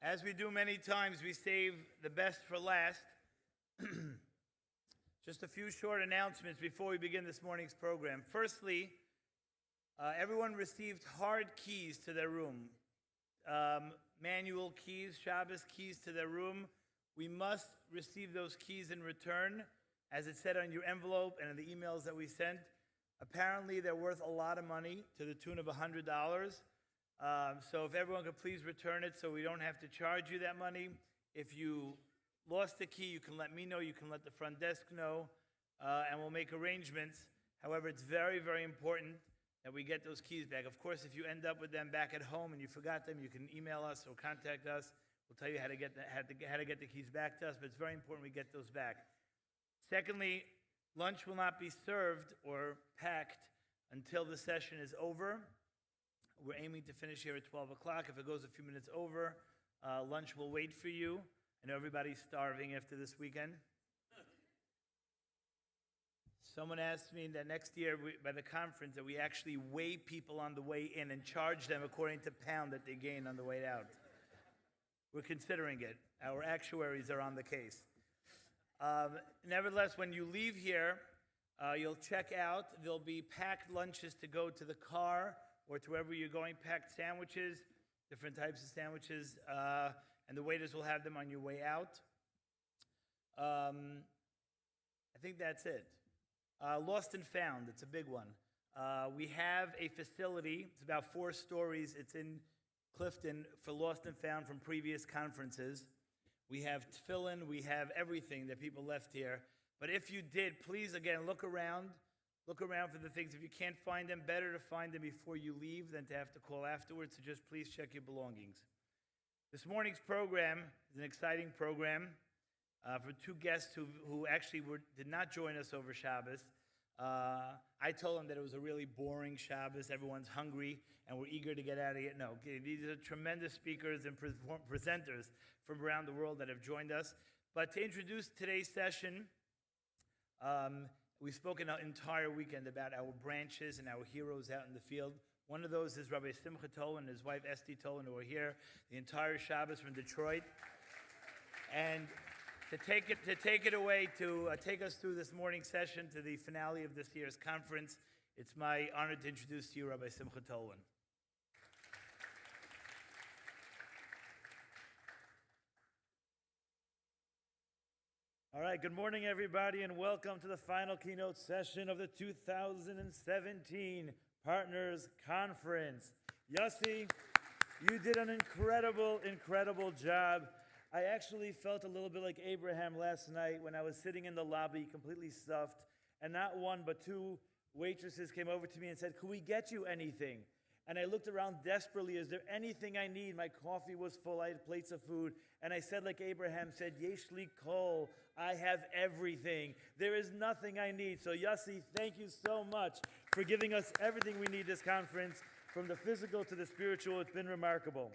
As we do many times, we save the best for last. Just a few short announcements before we begin this morning's program. Firstly, everyone received hard keys to their room. Manual keys, Shabbos keys to their room. We must receive those keys in return, as it said on your envelope and in the emails that we sent. Apparently, they're worth a lot of money, to the tune of $100. So if everyone could please return it so we don't have to charge you that money. If you lost the key, you can let me know, you can let the front desk know, and we'll make arrangements. However, it's very, very important that we get those keys back. Of course, if you end up with them back at home and you forgot them, you can email us or contact us. We'll tell you how to get the keys back to us, but it's very important we get those back. Secondly, lunch will not be served or packed until the session is over. We're aiming to finish here at 12 o'clock. If it goes a few minutes over, lunch will wait for you. I know everybody's starving after this weekend. Someone asked me that next year by the conference that we actually weigh people on the way in and charge them according to pound that they gain on the way out. We're considering it. Our actuaries are on the case. Nevertheless, when you leave here, you'll check out. There'll be packed lunches to go to the car or to wherever you're going, packed sandwiches, different types of sandwiches, and the waiters will have them on your way out. I think that's it. Lost and Found, it's a big one. We have a facility, it's about 4 stories, it's in Clifton for Lost and Found from previous conferences. We have tefillin, we have everything that people left here. But if you did, please, again, look around for the things. If you can't find them, better to find them before you leave than to have to call afterwards, so just please check your belongings. This morning's program is an exciting program for 2 guests who actually did not join us over Shabbos. I told them that it was a really boring Shabbos. Everyone's hungry, and we're eager to get out of here. No, these are tremendous speakers and presenters from around the world that have joined us. But to introduce today's session, we spoke an entire weekend about our branches and our heroes out in the field. One of those is Rabbi Simcha Tolan and his wife Esti Tolan, who are here the entire Shabbos from Detroit. And to take it away, to take us through this morning's session to the finale of this year's conference, it's my honor to introduce to you Rabbi Simcha Tolan. All right, good morning, everybody, and welcome to the final keynote session of the 2017 Partners Conference. Yossi, you did an incredible job. I actually felt a little bit like Abraham last night when I was sitting in the lobby, completely stuffed, and not one but 2 waitresses came over to me and said, "Can we get you anything?" And I looked around desperately, is there anything I need? My coffee was full, I had plates of food. And I said like Abraham said, Yesh li kol, I have everything. There is nothing I need. So Yossi, thank you so much for giving us everything we need this conference, from the physical to the spiritual. It's been remarkable.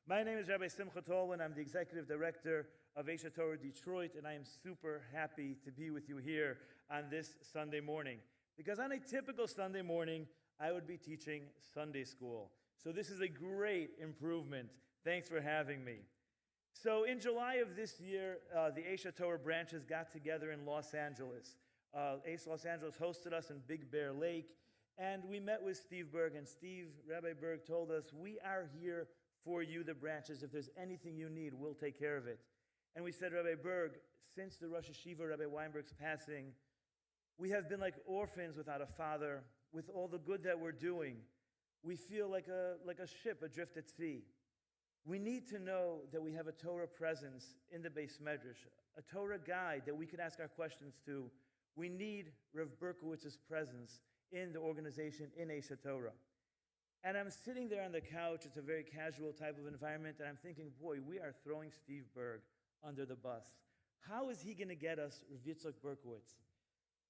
My name is Rabbi Simcha Tolan. I'm the Executive Director of Aish Torah Detroit, and I am super happy to be with you here on this Sunday morning. Because on a typical Sunday morning, I would be teaching Sunday school. So this is a great improvement. Thanks for having me. So in July of this year, the Aish Torah branches got together in Los Angeles. Aish Los Angeles hosted us in Big Bear Lake, and we met with Steve Berg. And Rabbi Berg told us, we are here for you, the branches. If there's anything you need, we'll take care of it. And we said, Rabbi Berg, since the Rosh Hashiva, Rabbi Weinberg's passing, we have been like orphans without a father. With all the good that we're doing, we feel like a ship adrift at sea. We need to know that we have a Torah presence in the Beis Medrash, a Torah guide that we can ask our questions to. We need Rav Berkowitz's presence in the organization, in Aish Torah. And I'm sitting there on the couch, it's a very casual type of environment, and I'm thinking, boy, we are throwing Steve Berg under the bus. How is he going to get us Rav Yitzchak Berkowitz?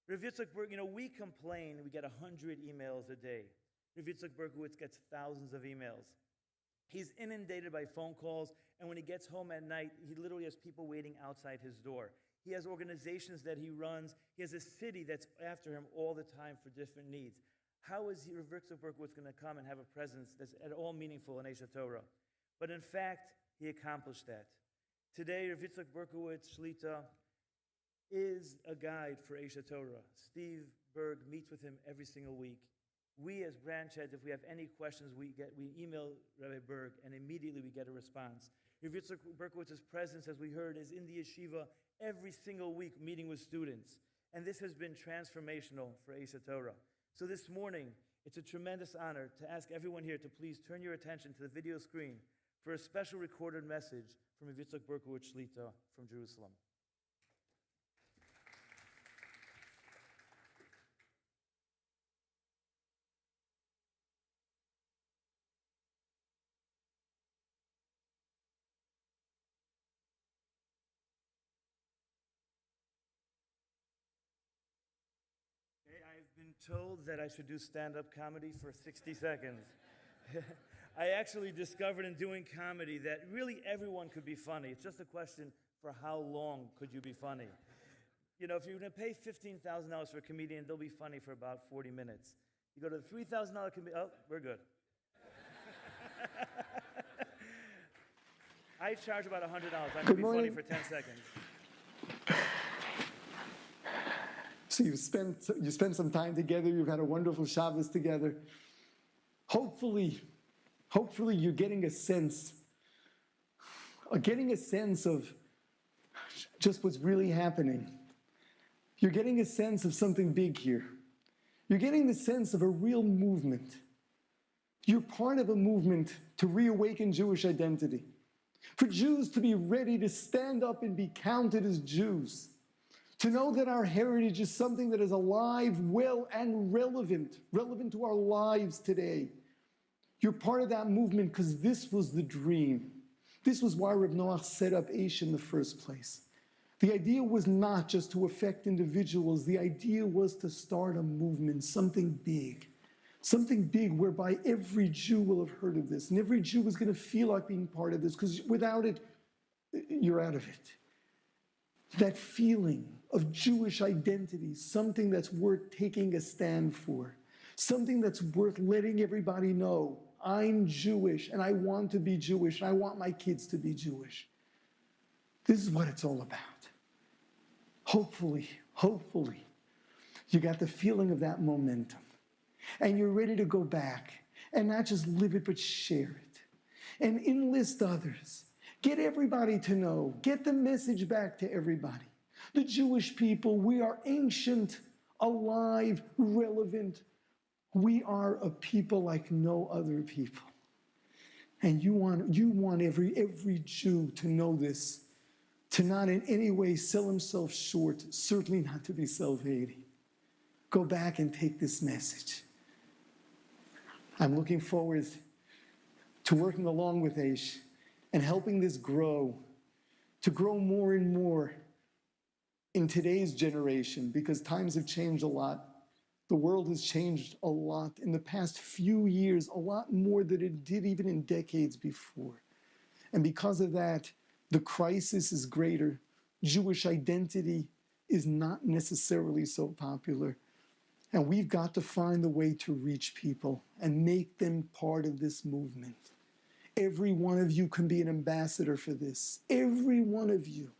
Rav Yitzchak Berg, we complain, we get 100 emails a day. Rav Yitzchak Berkowitz gets thousands of emails. He's inundated by phone calls, and when he gets home at night, he literally has people waiting outside his door. He has organizations that he runs. He has a city that's after him all the time for different needs. How is Rav Yitzchak Berkowitz going to come and have a presence that's at all meaningful in Aish Torah? But in fact, he accomplished that. Today, Rav Yitzchak Berkowitz Shlita is a guide for Aish Torah. Steve Berg meets with him every single week. We as branch heads, if we have any questions, we email Rabbi Berg, and immediately we get a response. Rav Yitzchak Berkowitz's presence, as we heard, is in the yeshiva every single week meeting with students. And this has been transformational for Aish Torah. So this morning, it's a tremendous honor to ask everyone here to please turn your attention to the video screen for a special recorded message from Rav Yitzchak Berkowitz Shlita from Jerusalem. I've been told that I should do stand-up comedy for 60 seconds. I actually discovered in doing comedy that really everyone could be funny. It's just a question for how long could you be funny. You know, if you're going to pay $15,000 for a comedian, they'll be funny for about 40 minutes. You go to the $3,000 comedian, oh, we're good. I charge about $100. I can be funny for 10 seconds. So you spent some time together. You've had a wonderful Shabbos together. Hopefully you're getting a sense of just what's really happening. You're getting a sense of something big here. You're getting the sense of a real movement. You're part of a movement to reawaken Jewish identity. For Jews to be ready to stand up and be counted as Jews. To know that our heritage is something that is alive, well, and relevant to our lives today. You're part of that movement because this was the dream. This was why Reb Noach set up Aish in the first place. The idea was not just to affect individuals. The idea was to start a movement, something big. Something big whereby every Jew will have heard of this. And every Jew is going to feel like being part of this because without it, you're out of it. That feeling of Jewish identity, something that's worth taking a stand for, something that's worth letting everybody know, I'm Jewish and I want to be Jewish and I want my kids to be Jewish. This is what it's all about. Hopefully, you got the feeling of that momentum and you're ready to go back and not just live it, but share it and enlist others. Get everybody to know. Get the message back to everybody. The Jewish people, we are ancient, alive, relevant. We are a people like no other people. And you want every Jew to know this, to not in any way sell himself short, certainly not to be self-hating. Go back and take this message. I'm looking forward to working along with Aish and helping this grow, to grow more and more in today's generation, because times have changed a lot. The world has changed a lot in the past few years, a lot more than it did even in decades before. And because of that, the crisis is greater. Jewish identity is not necessarily so popular. And we've got to find a way to reach people and make them part of this movement. Every one of you can be an ambassador for this. Every one of you,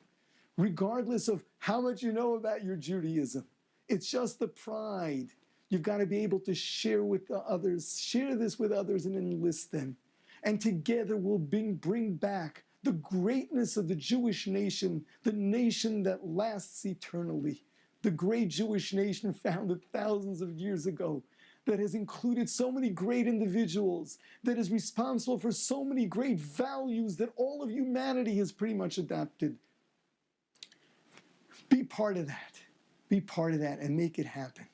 regardless of how much you know about your Judaism. It's just the pride. You've got to be able to share with the others, share this with others and enlist them. And together we'll bring back the greatness of the Jewish nation, the nation that lasts eternally. The great Jewish nation founded thousands of years ago, that has included so many great individuals, that is responsible for so many great values that all of humanity has pretty much adapted. Be part of that. Be part of that and make it happen.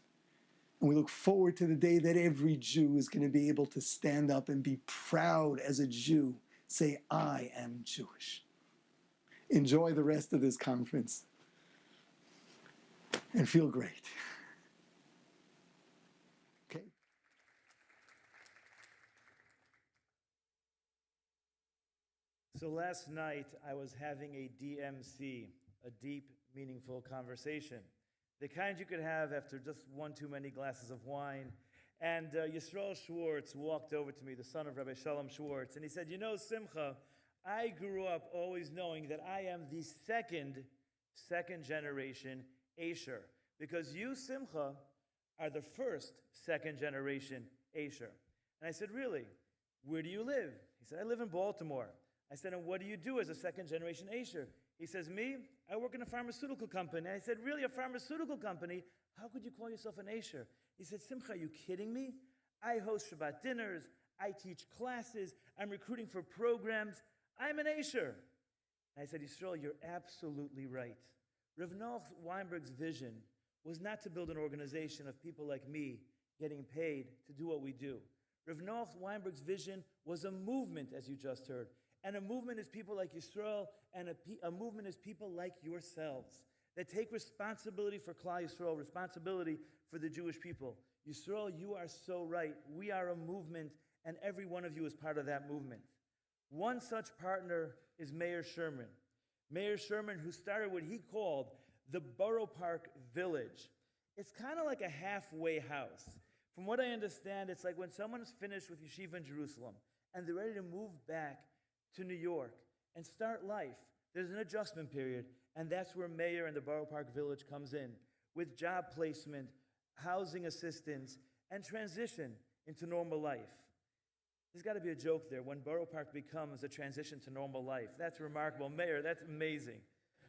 And we look forward to the day that every Jew is going to be able to stand up and be proud as a Jew. Say, I am Jewish. Enjoy the rest of this conference and feel great. Okay? So last night I was having a DMC, a deep, meaningful conversation. The kind you could have after just one too many glasses of wine. And Yisrael Schwartz walked over to me, the son of Rabbi Shalom Schwartz, and he said, you know, Simcha, I grew up always knowing that I am the second generation Aisher. Because you, Simcha, are the first second generation Aisher. And I said, really? Where do you live? He said, I live in Baltimore. I said, and what do you do as a second generation Aisher? He says, me? I work in a pharmaceutical company. I said, really, a pharmaceutical company? How could you call yourself an Aisher? He said, Simcha, are you kidding me? I host Shabbat dinners. I teach classes. I'm recruiting for programs. I'm an Aisher. And I said, Yisrael, you're absolutely right. Rav Noach Weinberg's vision was not to build an organization of people like me getting paid to do what we do. Rav Noach Weinberg's vision was a movement, as you just heard. And a movement is people like Yisrael, and a movement is people like yourselves that take responsibility for Klal Yisrael, responsibility for the Jewish people. Yisrael, you are so right. We are a movement, and every one of you is part of that movement. One such partner is Mayor Sherman. Mayor Sherman, who started what he called the Borough Park Village. It's kind of like a halfway house. From what I understand, it's like when someone is finished with yeshiva in Jerusalem and they're ready to move back to New York and start life. There's an adjustment period, and that's where Mayor and the Borough Park Village comes in, with job placement, housing assistance, and transition into normal life. There's got to be a joke there. When Borough Park becomes a transition to normal life, that's remarkable. Mayor, that's amazing.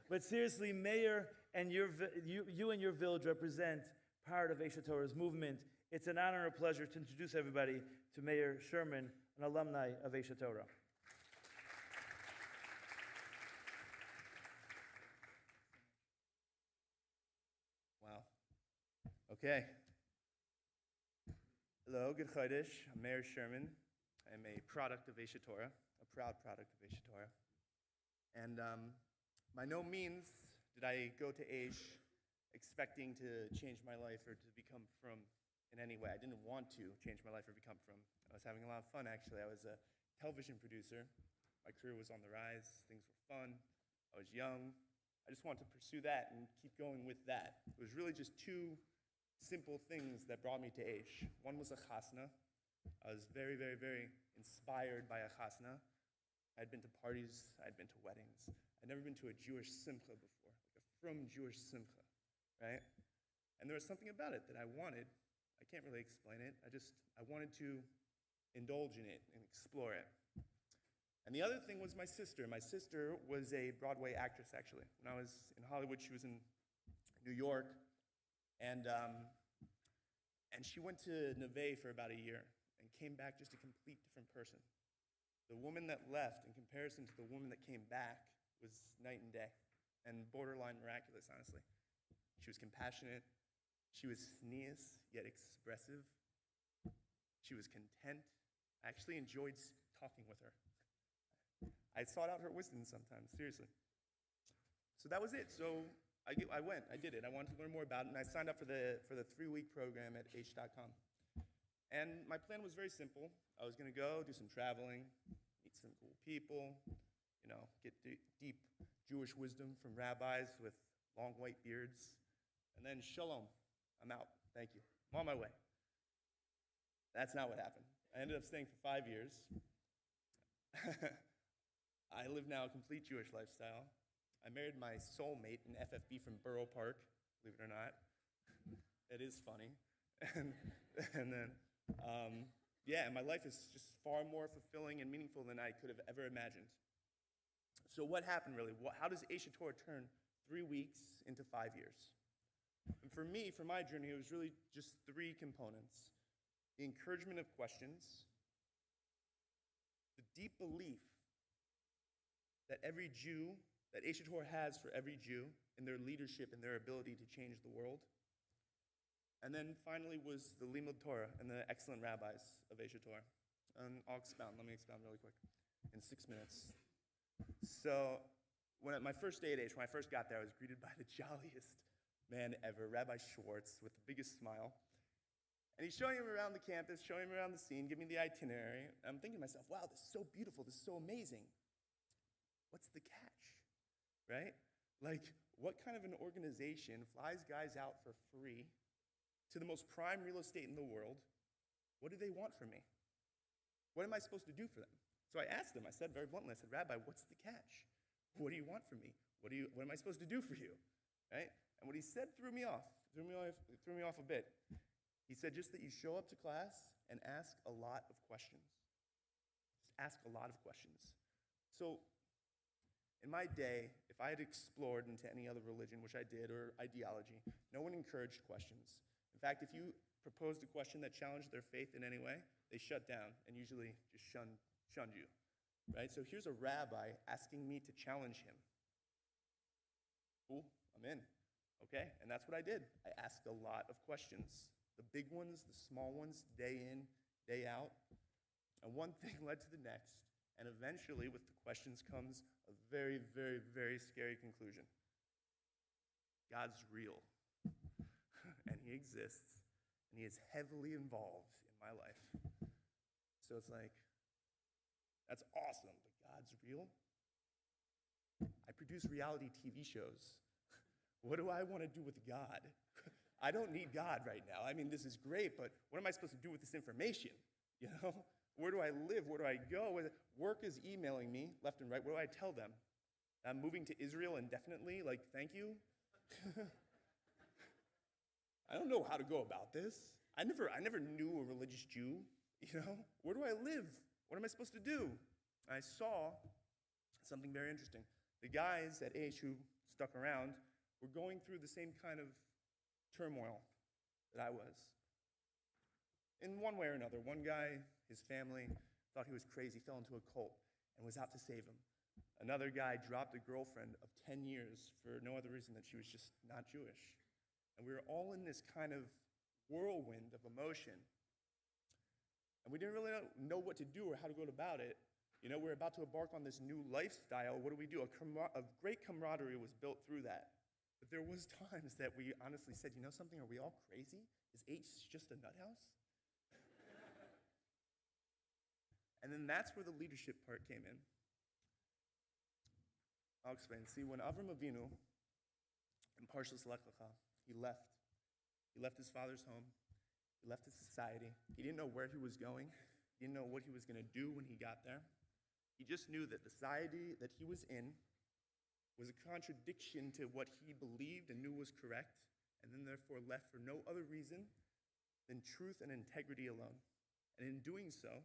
But seriously, Mayor, and you and your village represent part of Aish Torah's movement. It's an honor and a pleasure to introduce everybody to Mayor Sherman, an alumni of Aish Torah. Wow. Okay. Hello, good Chodesh. I'm Mayor Sherman. I'm a product of Aish Torah, a proud product of Aish Torah. And by no means did I go to Aish expecting to change my life or to become from in any way. I didn't want to change my life or become from. I was having a lot of fun, actually. I was a television producer. My career was on the rise. Things were fun. I was young. I just wanted to pursue that and keep going with that. It was really just two simple things that brought me to Aish. One was a chasna. I was very, very, very inspired by a chasna. I'd been to parties. I'd been to weddings. I'd never been to a Jewish simcha before, like a from Jewish simcha, right? And there was something about it that I wanted. I can't really explain it. I wanted to indulge in it and explore it. And the other thing was my sister. My sister was a Broadway actress, actually. When I was in Hollywood, she was in New York. And she went to Neve for about a year and came back just a complete different person. The woman that left, in comparison to the woman that came back, was night and day, and borderline miraculous, honestly. She was compassionate. She was sneeze, yet expressive. She was content. I actually enjoyed talking with her. I sought out her wisdom sometimes, seriously. So that was it. So I went. I did it. I wanted to learn more about it, and I signed up for the 3-week program at Aish.com. And my plan was very simple. I was going to go, do some traveling, meet some cool people, get deep Jewish wisdom from rabbis with long white beards, and then shalom. I'm out. Thank you. I'm on my way. That's not what happened. I ended up staying for 5 years. I live now a complete Jewish lifestyle. I married my soulmate, an FFB from Borough Park, believe it or not. It is funny. And then, my life is just far more fulfilling and meaningful than I could have ever imagined. So what happened, really? How does Aish Torah turn 3 weeks into 5 years? And for me, for my journey, it was really just 3 components. The encouragement of questions, the deep belief that every Jew, that Aish Torah has for every Jew in their leadership and their ability to change the world. And then finally was the Limud Torah and the excellent rabbis of Aish Torah. And I'll expound. Let me expound really quick in 6 minutes. So my first day at Aish, when I first got there, I was greeted by the jolliest man ever, Rabbi Schwartz, with the biggest smile. And he's showing him around the campus, showing him around the scene, giving me the itinerary. And I'm thinking to myself, wow, this is so beautiful. This is so amazing. What's the catch, right? Like, what kind of an organization flies guys out for free to the most prime real estate in the world? What do they want from me? What am I supposed to do for them? So I asked him, I said very bluntly, I said, Rabbi, what's the catch? What do you want from me? What am I supposed to do for you? Right? And what he said threw me off a bit. He said just that you show up to class and ask a lot of questions. Just ask a lot of questions. So in my day, if I had explored into any other religion, which I did, or ideology, no one encouraged questions. In fact, if you proposed a question that challenged their faith in any way, they shut down and usually just shunned you. Right? So here's a rabbi asking me to challenge him. Cool, I'm in. Okay, and that's what I did. I asked a lot of questions. The big ones, the small ones, day in, day out. And one thing led to the next. And eventually, with the questions comes a very, very, very scary conclusion. God's real. And he exists. And he is heavily involved in my life. So it's like, that's awesome, but God's real? I produce reality TV shows. What do I want to do with God? I don't need God right now. I mean, this is great, but what am I supposed to do with this information? You know? Where do I live? Where do I go? Work is emailing me left and right. What do I tell them? I'm moving to Israel indefinitely? Like, thank you? I don't know how to go about this. I never knew a religious Jew, you know? Where do I live? What am I supposed to do? I saw something very interesting. The guys at Aish who stuck around were going through the same kind of turmoil that I was. In one way or another, one guy, his family, thought he was crazy, fell into a cult, and was out to save him. Another guy dropped a girlfriend of 10 years for no other reason than she was just not Jewish. And we were all in this kind of whirlwind of emotion. And we didn't really know what to do or how to go about it. You know, we're about to embark on this new lifestyle. What do we do? A great camaraderie was built through that. But there was times that we honestly said, you know something, are we all crazy? Is Aish just a nut house? And then that's where the leadership part came in. I'll explain. See, when Avram Avinu, in Parshas Lech Lecha, he left. He left his father's home. He left his society. He didn't know where he was going. He didn't know what he was going to do when he got there. He just knew that the society that he was in was a contradiction to what he believed and knew was correct, and then therefore left for no other reason than truth and integrity alone. And in doing so,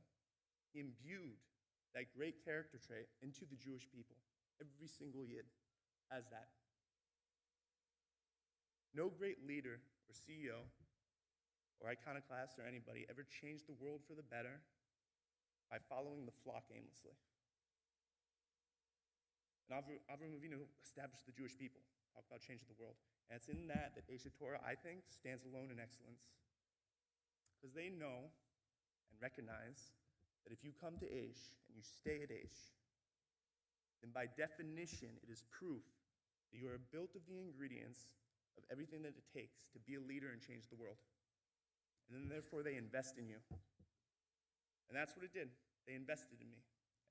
he imbued that great character trait into the Jewish people, every single Yid, as that. No great leader or CEO or iconoclast or anybody ever changed the world for the better by following the flock aimlessly. And Avram Avinu established the Jewish people, talked about changing the world. And it's in that Aish Torah, I think, stands alone in excellence. Because they know and recognize that if you come to Aish and you stay at Aish, then by definition it is proof that you are built of the ingredients of everything that it takes to be a leader and change the world. And then therefore they invest in you. And that's what it did. They invested in me.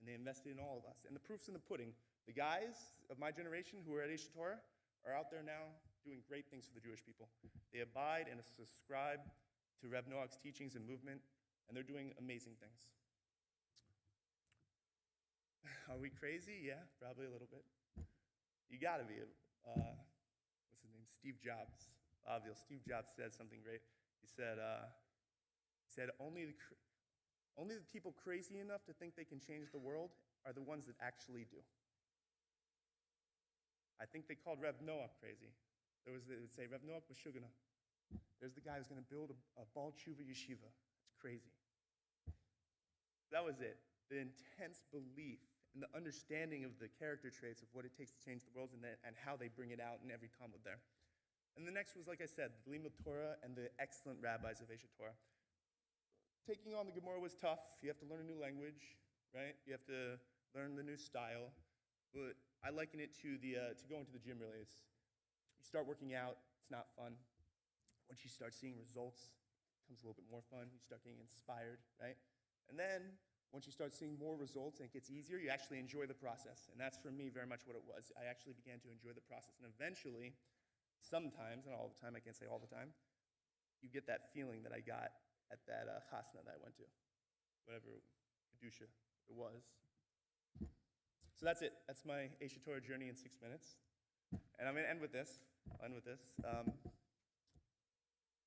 And they invested in all of us. And the proof's in the pudding. The guys of my generation who are at Aish Torah are out there now doing great things for the Jewish people. They abide and subscribe to Reb Noach's teachings and movement, and they're doing amazing things. Are we crazy? Yeah, probably a little bit. You gotta be. What's his name? Steve Jobs. Obviously, Steve Jobs said something great. He said only the people crazy enough to think they can change the world are the ones that actually do. I think they called Reb Noach crazy. They would say, Reb Noach Meshugana. There's the guy who's going to build a Baal Tshuva yeshiva. It's crazy. That was it. The intense belief and the understanding of the character traits of what it takes to change the world and how they bring it out in every Talmud there. And the next was, like I said, the Limud Torah and the excellent rabbis of Aish Torah. Taking on the Gemara was tough. You have to learn a new language, right? You have to learn the new style. But I liken it to going to the gym, really. You start working out, it's not fun. Once you start seeing results, it becomes a little bit more fun. You start getting inspired, right? And then once you start seeing more results and it gets easier, you actually enjoy the process. And that's for me very much what it was. I actually began to enjoy the process. And eventually, sometimes, not all the time, I can't say all the time, you get that feeling that I got at that chasna that I went to, whatever, kedusha, It was. So that's it. That's my Aish Torah journey in 6 minutes. And I'm going to end with this.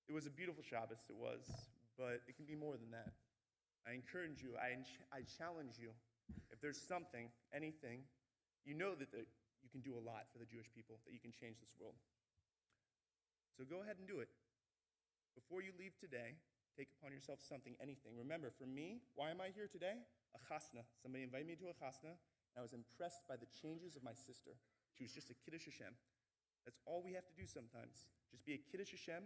It was a beautiful Shabbos, it was, but it can be more than that. I encourage you, I challenge you. If there's something, anything, you know that you can do a lot for the Jewish people, that you can change this world. So go ahead and do it. Before you leave today, take upon yourself something, anything. Remember, for me, why am I here today? A chasna. Somebody invited me to a chasna, and I was impressed by the changes of my sister. She was just a Kiddush Hashem. That's all we have to do sometimes. Just be a Kiddush Hashem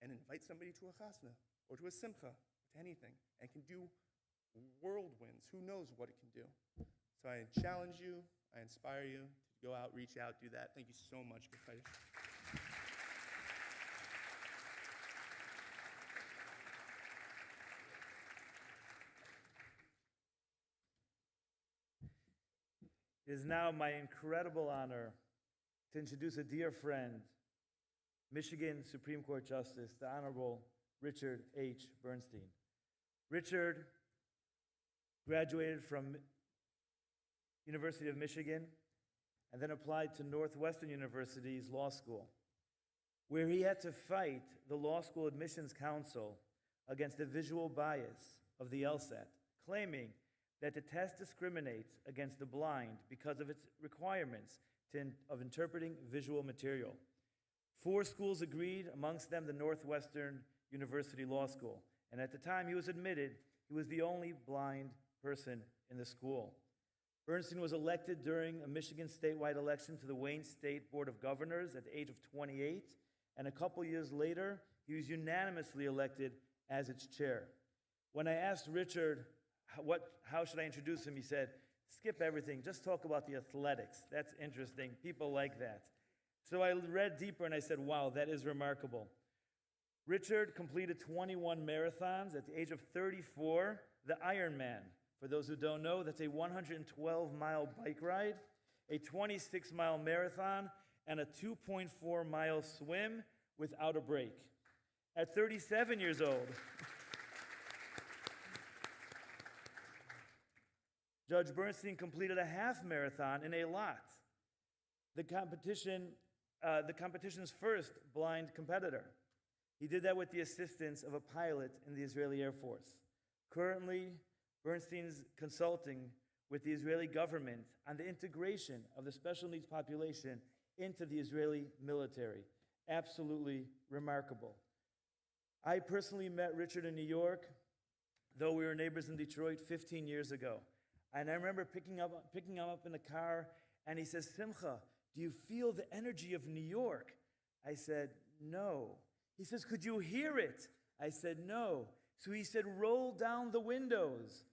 and invite somebody to a chasna or to a simcha, to anything, and can do whirlwinds. Who knows what it can do? So I challenge you, I inspire you to go out, reach out, do that. Thank you so much. It is now my incredible honor to introduce a dear friend, Michigan Supreme Court Justice, the Honorable Richard H. Bernstein. Richard graduated from University of Michigan and then applied to Northwestern University's law school, where he had to fight the law school admissions council against the visual bias of the LSAT, claiming that the test discriminates against the blind because of its requirements of interpreting visual material. 4 schools agreed, amongst them the Northwestern University Law School, and at the time he was admitted, he was the only blind person in the school. Bernstein was elected during a Michigan statewide election to the Wayne State Board of Governors at the age of 28, and a couple years later, he was unanimously elected as its chair. When I asked Richard, how should I introduce him, he said, skip everything, just talk about the athletics. That's interesting, people like that. So I read deeper and I said, wow, that is remarkable. Richard completed 21 marathons at the age of 34, the Ironman. For those who don't know, that's a 112-mile bike ride, a 26-mile marathon, and a 2.4-mile swim without a break. At 37 years old, Judge Bernstein completed a half marathon in Eilat, the competition's first blind competitor. He did that with the assistance of a pilot in the Israeli Air Force. Currently, Bernstein's consulting with the Israeli government on the integration of the special needs population into the Israeli military. Absolutely remarkable. I personally met Richard in New York, though we were neighbors in Detroit 15 years ago. And I remember picking him up in the car, and he says, Simcha, do you feel the energy of New York? I said, no. He says, could you hear it? I said, no. So he said, roll down the windows.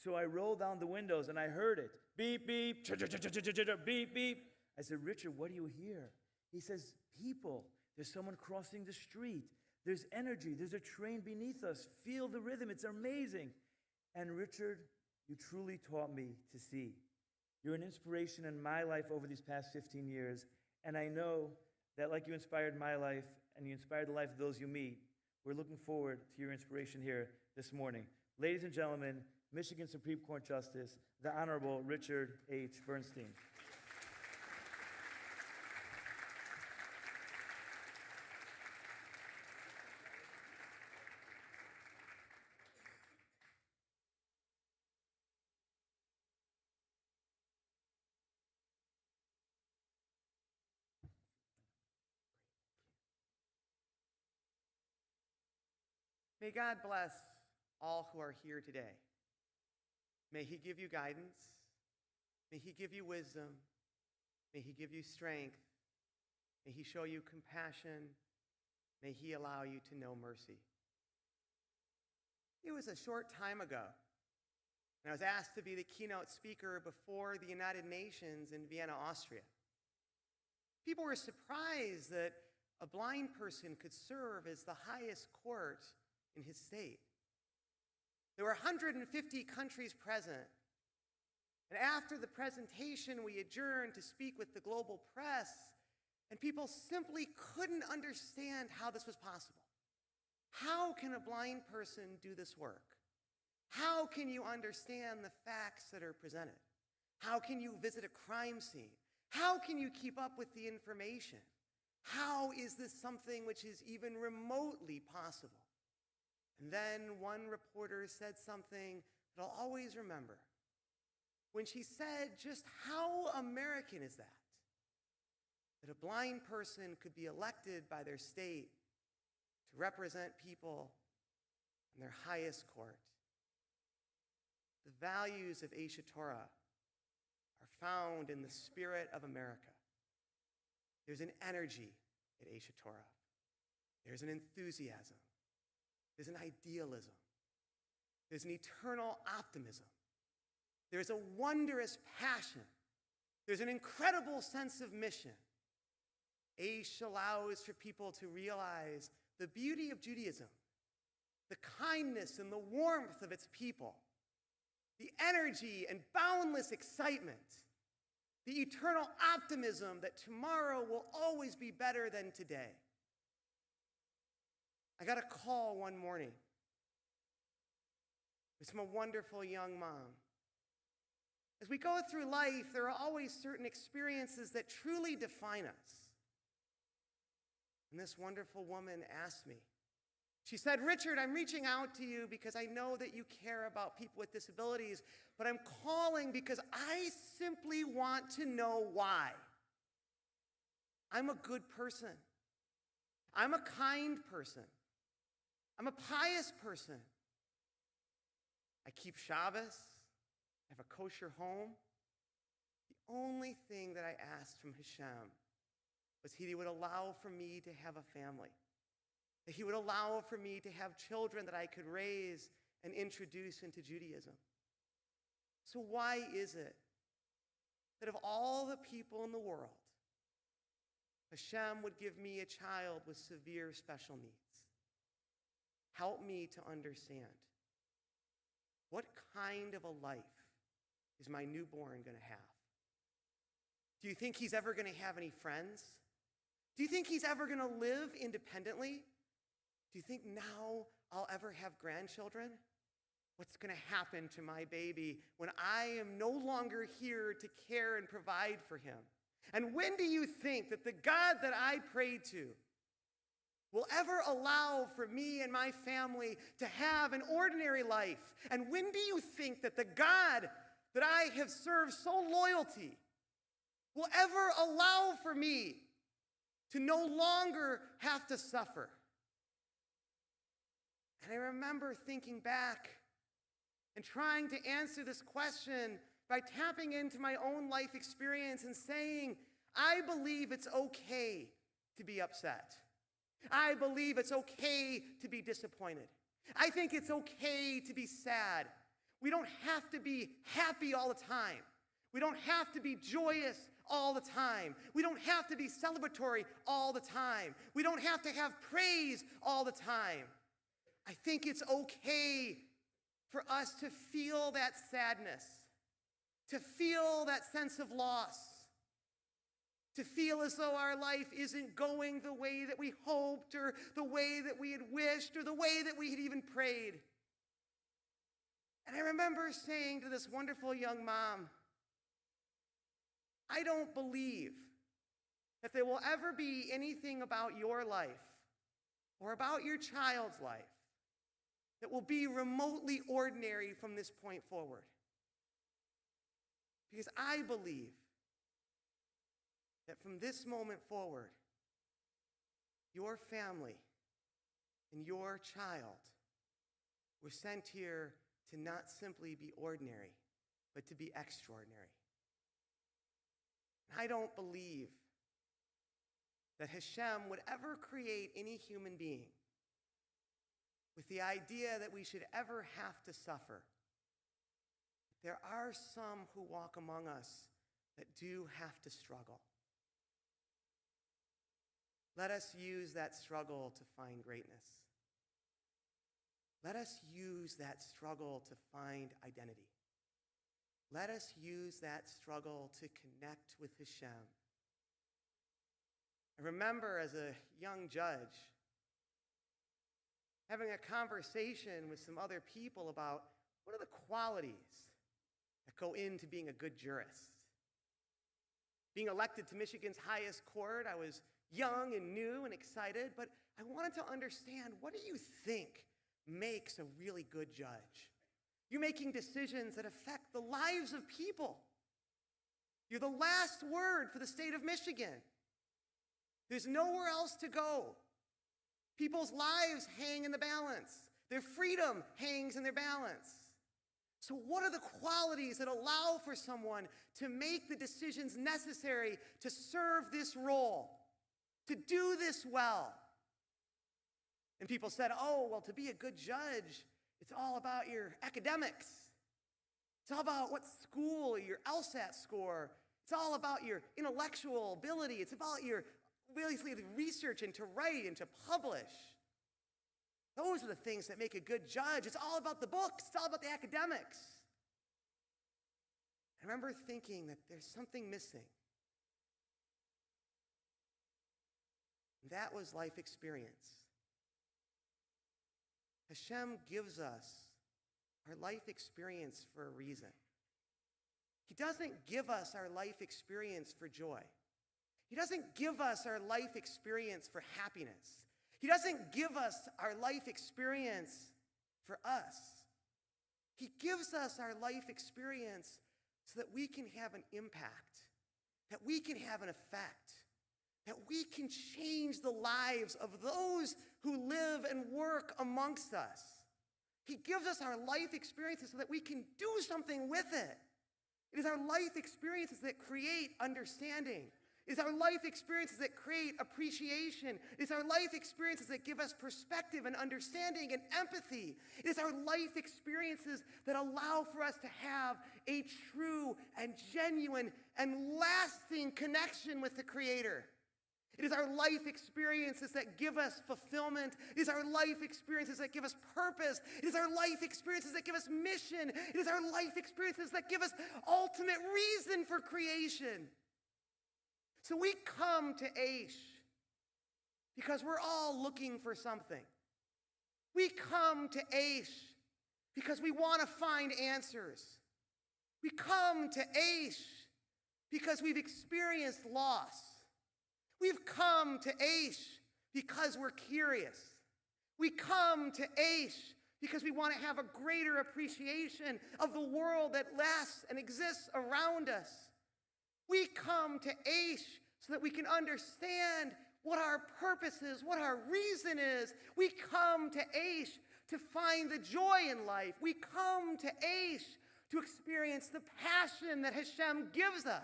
So I rolled down the windows, and I heard it. Beep, beep, beep, beep. I said, Richard, what do you hear? He says, people. There's someone crossing the street. There's energy. There's a train beneath us. Feel the rhythm. It's amazing. And Richard, you truly taught me to see. You're an inspiration in my life over these past 15 years, and I know that like you inspired my life and you inspired the life of those you meet, we're looking forward to your inspiration here this morning. Ladies and gentlemen, Michigan Supreme Court Justice, the Honorable Richard H. Bernstein. May God bless all who are here today. May He give you guidance. May He give you wisdom. May He give you strength. May He show you compassion. May He allow you to know mercy. It was a short time ago, and I was asked to be the keynote speaker before the United Nations in Vienna, Austria. People were surprised that a blind person could serve as the highest court in his state. There were 150 countries present. And after the presentation, we adjourned to speak with the global press, and people simply couldn't understand how this was possible. How can a blind person do this work? How can you understand the facts that are presented? How can you visit a crime scene? How can you keep up with the information? How is this something which is even remotely possible? And then one reporter said something that I'll always remember. When she said, just how American is that? That a blind person could be elected by their state to represent people in their highest court. The values of Aish Torah are found in the spirit of America. There's an energy at Aish Torah. There's an enthusiasm. There's an idealism. There's an eternal optimism. There's a wondrous passion. There's an incredible sense of mission. Aish allows for people to realize the beauty of Judaism, the kindness and the warmth of its people, the energy and boundless excitement, the eternal optimism that tomorrow will always be better than today. I got a call one morning from a wonderful young mom. As we go through life, there are always certain experiences that truly define us. And this wonderful woman asked me, she said, Richard, I'm reaching out to you because I know that you care about people with disabilities, but I'm calling because I simply want to know why. I'm a good person. I'm a kind person. I'm a pious person. I keep Shabbos. I have a kosher home. The only thing that I asked from Hashem was He would allow for me to have a family, that He would allow for me to have children that I could raise and introduce into Judaism. So why is it that of all the people in the world, Hashem would give me a child with severe special needs? Help me to understand. What kind of a life is my newborn going to have? Do you think he's ever going to have any friends? Do you think he's ever going to live independently? Do you think now I'll ever have grandchildren? What's going to happen to my baby when I am no longer here to care and provide for him? And when do you think that the God that I pray to will ever allow for me and my family to have an ordinary life? And when do you think that the God that I have served so loyally will ever allow for me to no longer have to suffer? And I remember thinking back and trying to answer this question by tapping into my own life experience and saying, I believe it's okay to be upset. I believe it's okay to be disappointed. I think it's okay to be sad. We don't have to be happy all the time. We don't have to be joyous all the time. We don't have to be celebratory all the time. We don't have to have praise all the time. I think it's okay for us to feel that sadness, to feel that sense of loss, to feel as though our life isn't going the way that we hoped or the way that we had wished or the way that we had even prayed. And I remember saying to this wonderful young mom, I don't believe that there will ever be anything about your life or about your child's life that will be remotely ordinary from this point forward. Because I believe that from this moment forward, your family and your child were sent here to not simply be ordinary, but to be extraordinary. And I don't believe that Hashem would ever create any human being with the idea that we should ever have to suffer. There are some who walk among us that do have to struggle. Let us use that struggle to find greatness. Let us use that struggle to find identity. Let us use that struggle to connect with Hashem. I remember as a young judge having a conversation with some other people about what are the qualities that go into being a good jurist? Being elected to Michigan's highest court, I was young and new and excited, but I wanted to understand, what do you think makes a really good judge? You're making decisions that affect the lives of people. You're the last word for the state of Michigan. There's nowhere else to go. People's lives hang in the balance. Their freedom hangs in their balance. So what are the qualities that allow for someone to make the decisions necessary to serve this role, to do this well? And people said, oh, well, to be a good judge, it's all about your academics. It's all about what school, your LSAT score. It's all about your intellectual ability. It's about your ability to research and to write and to publish. Those are the things that make a good judge. It's all about the books. It's all about the academics. I remember thinking that there's something missing. And that was life experience. Hashem gives us our life experience for a reason. He doesn't give us our life experience for joy. He doesn't give us our life experience for happiness. He doesn't give us our life experience for us. He gives us our life experience so that we can have an impact, that we can have an effect, that we can change the lives of those who live and work amongst us. He gives us our life experiences so that we can do something with it. It is our life experiences that create understanding. It is our life experiences that create appreciation. It is our life experiences that give us perspective and understanding and empathy. It is our life experiences that allow for us to have a true and genuine and lasting connection with the Creator. It is our life experiences that give us fulfillment. It is our life experiences that give us purpose. It is our life experiences that give us mission. It is our life experiences that give us ultimate reason for creation. So we come to Aish because we're all looking for something. We come to Aish because we want to find answers. We come to Aish because we've experienced loss. We've come to Aish because we're curious. We come to Aish because we want to have a greater appreciation of the world that lasts and exists around us. We come to Aish so that we can understand what our purpose is, what our reason is. We come to Aish to find the joy in life. We come to Aish to experience the passion that Hashem gives us.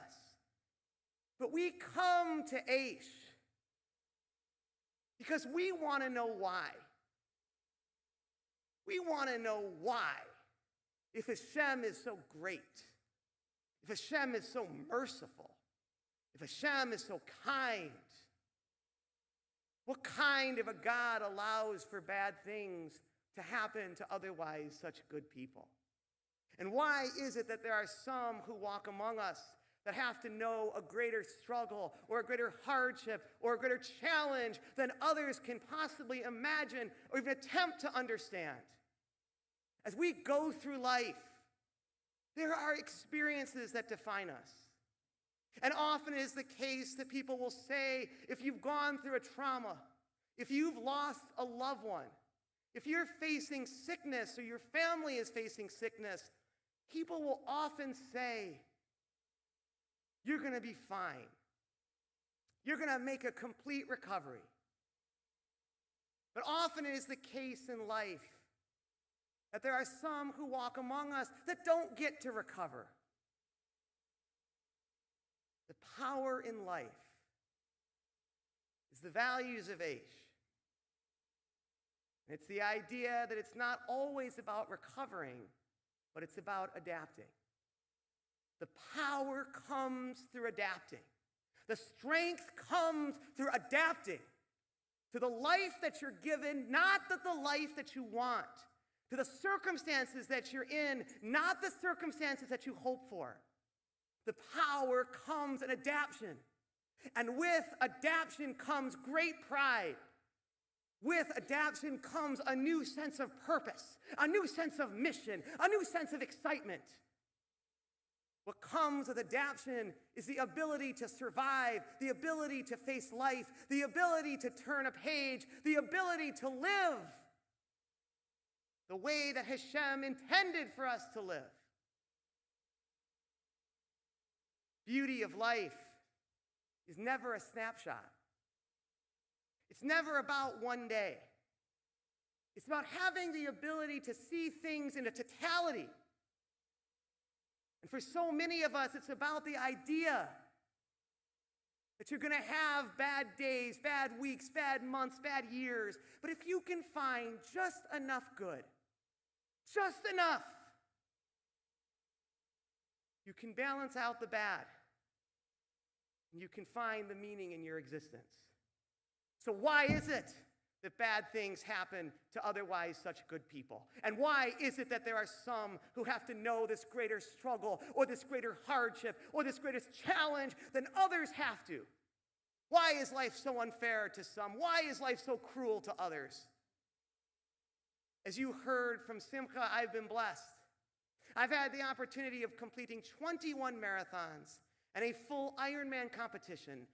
But we come to Aish because we want to know why. We want to know why. If Hashem is so great, if Hashem is so merciful, if Hashem is so kind, what kind of a God allows for bad things to happen to otherwise such good people? And why is it that there are some who walk among us that have to know a greater struggle or a greater hardship or a greater challenge than others can possibly imagine or even attempt to understand? As we go through life, there are experiences that define us. And often it is the case that people will say, if you've gone through a trauma, if you've lost a loved one, if you're facing sickness or your family is facing sickness, people will often say, you're going to be fine. You're going to make a complete recovery. But often it is the case in life that there are some who walk among us that don't get to recover. The power in life is the values of Aish. It's the idea that it's not always about recovering, but it's about adapting. The power comes through adapting. The strength comes through adapting to the life that you're given, not the life that you want, to the circumstances that you're in, not the circumstances that you hope for. The power comes in adaptation. And with adaptation comes great pride. With adaptation comes a new sense of purpose, a new sense of mission, a new sense of excitement. What comes with adaptation is the ability to survive, the ability to face life, the ability to turn a page, the ability to live the way that Hashem intended for us to live. Beauty of life is never a snapshot. It's never about one day. It's about having the ability to see things in a totality. And for so many of us, it's about the idea that you're going to have bad days, bad weeks, bad months, bad years. But if you can find just enough good, just enough, you can balance out the bad. And you can find the meaning in your existence. So why is it that bad things happen to otherwise such good people? And why is it that there are some who have to know this greater struggle or this greater hardship or this greatest challenge than others have to? Why is life so unfair to some? Why is life so cruel to others? As you heard from Simcha, I've been blessed. I've had the opportunity of completing 21 marathons and a full Ironman competition.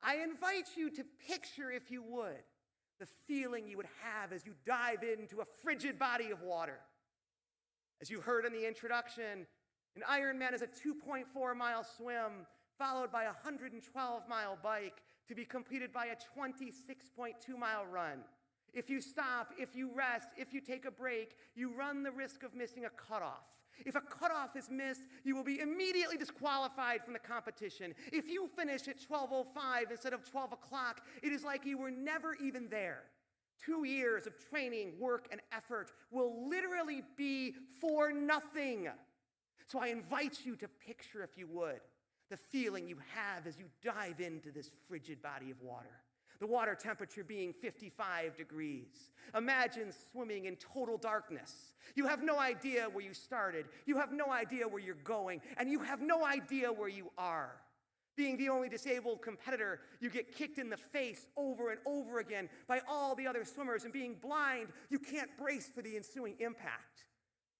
I invite you to picture, if you would, the feeling you would have as you dive into a frigid body of water. As you heard in the introduction, an Ironman is a 2.4-mile swim followed by a 112-mile bike to be completed by a 26.2-mile run. If you stop, if you rest, if you take a break, you run the risk of missing a cutoff. If a cutoff is missed, you will be immediately disqualified from the competition. If you finish at 12:05 instead of 12 o'clock, it is like you were never even there. 2 years of training, work, and effort will literally be for nothing. So I invite you to picture, if you would, the feeling you have as you dive into this frigid body of water. The water temperature being 55 degrees. Imagine swimming in total darkness. You have no idea where you started. You have no idea where you're going. And you have no idea where you are. Being the only disabled competitor, you get kicked in the face over and over again by all the other swimmers. And being blind, you can't brace for the ensuing impact.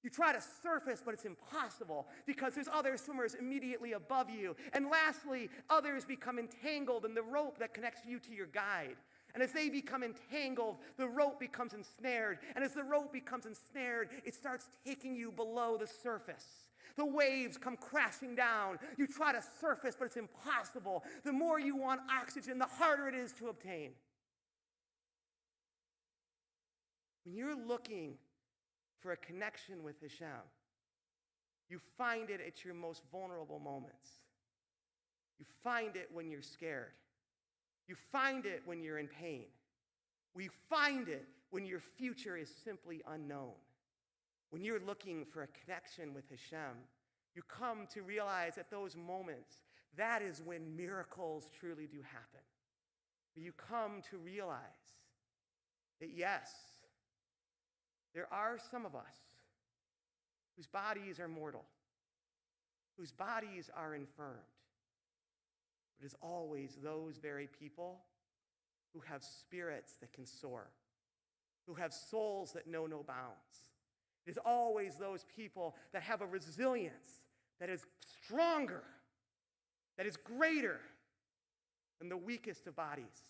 You try to surface, but it's impossible because there's other swimmers immediately above you. And lastly, others become entangled in the rope that connects you to your guide. And as they become entangled, the rope becomes ensnared. And as the rope becomes ensnared, it starts taking you below the surface. The waves come crashing down. You try to surface, but it's impossible. The more you want oxygen, the harder it is to obtain. When you're looking for a connection with Hashem, you find it at your most vulnerable moments. You find it when you're scared. You find it when you're in pain. We find it when your future is simply unknown. When you're looking for a connection with Hashem, you come to realize at those moments, that is when miracles truly do happen. You come to realize that yes, there are some of us whose bodies are mortal, whose bodies are infirmed. But it is always those very people who have spirits that can soar, who have souls that know no bounds. It is always those people that have a resilience that is stronger, that is greater than the weakest of bodies.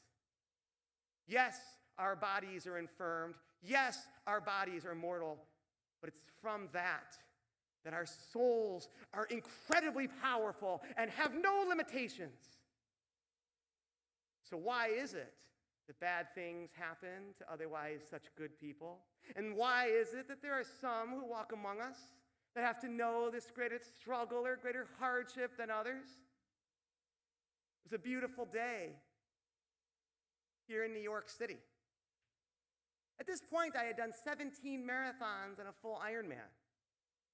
Yes, our bodies are infirmed. Yes, our bodies are mortal, but it's from that our souls are incredibly powerful and have no limitations. So why is it that bad things happen to otherwise such good people? And why is it that there are some who walk among us that have to know this greater struggle or greater hardship than others? It was a beautiful day here in New York City. At this point, I had done 17 marathons and a full Ironman.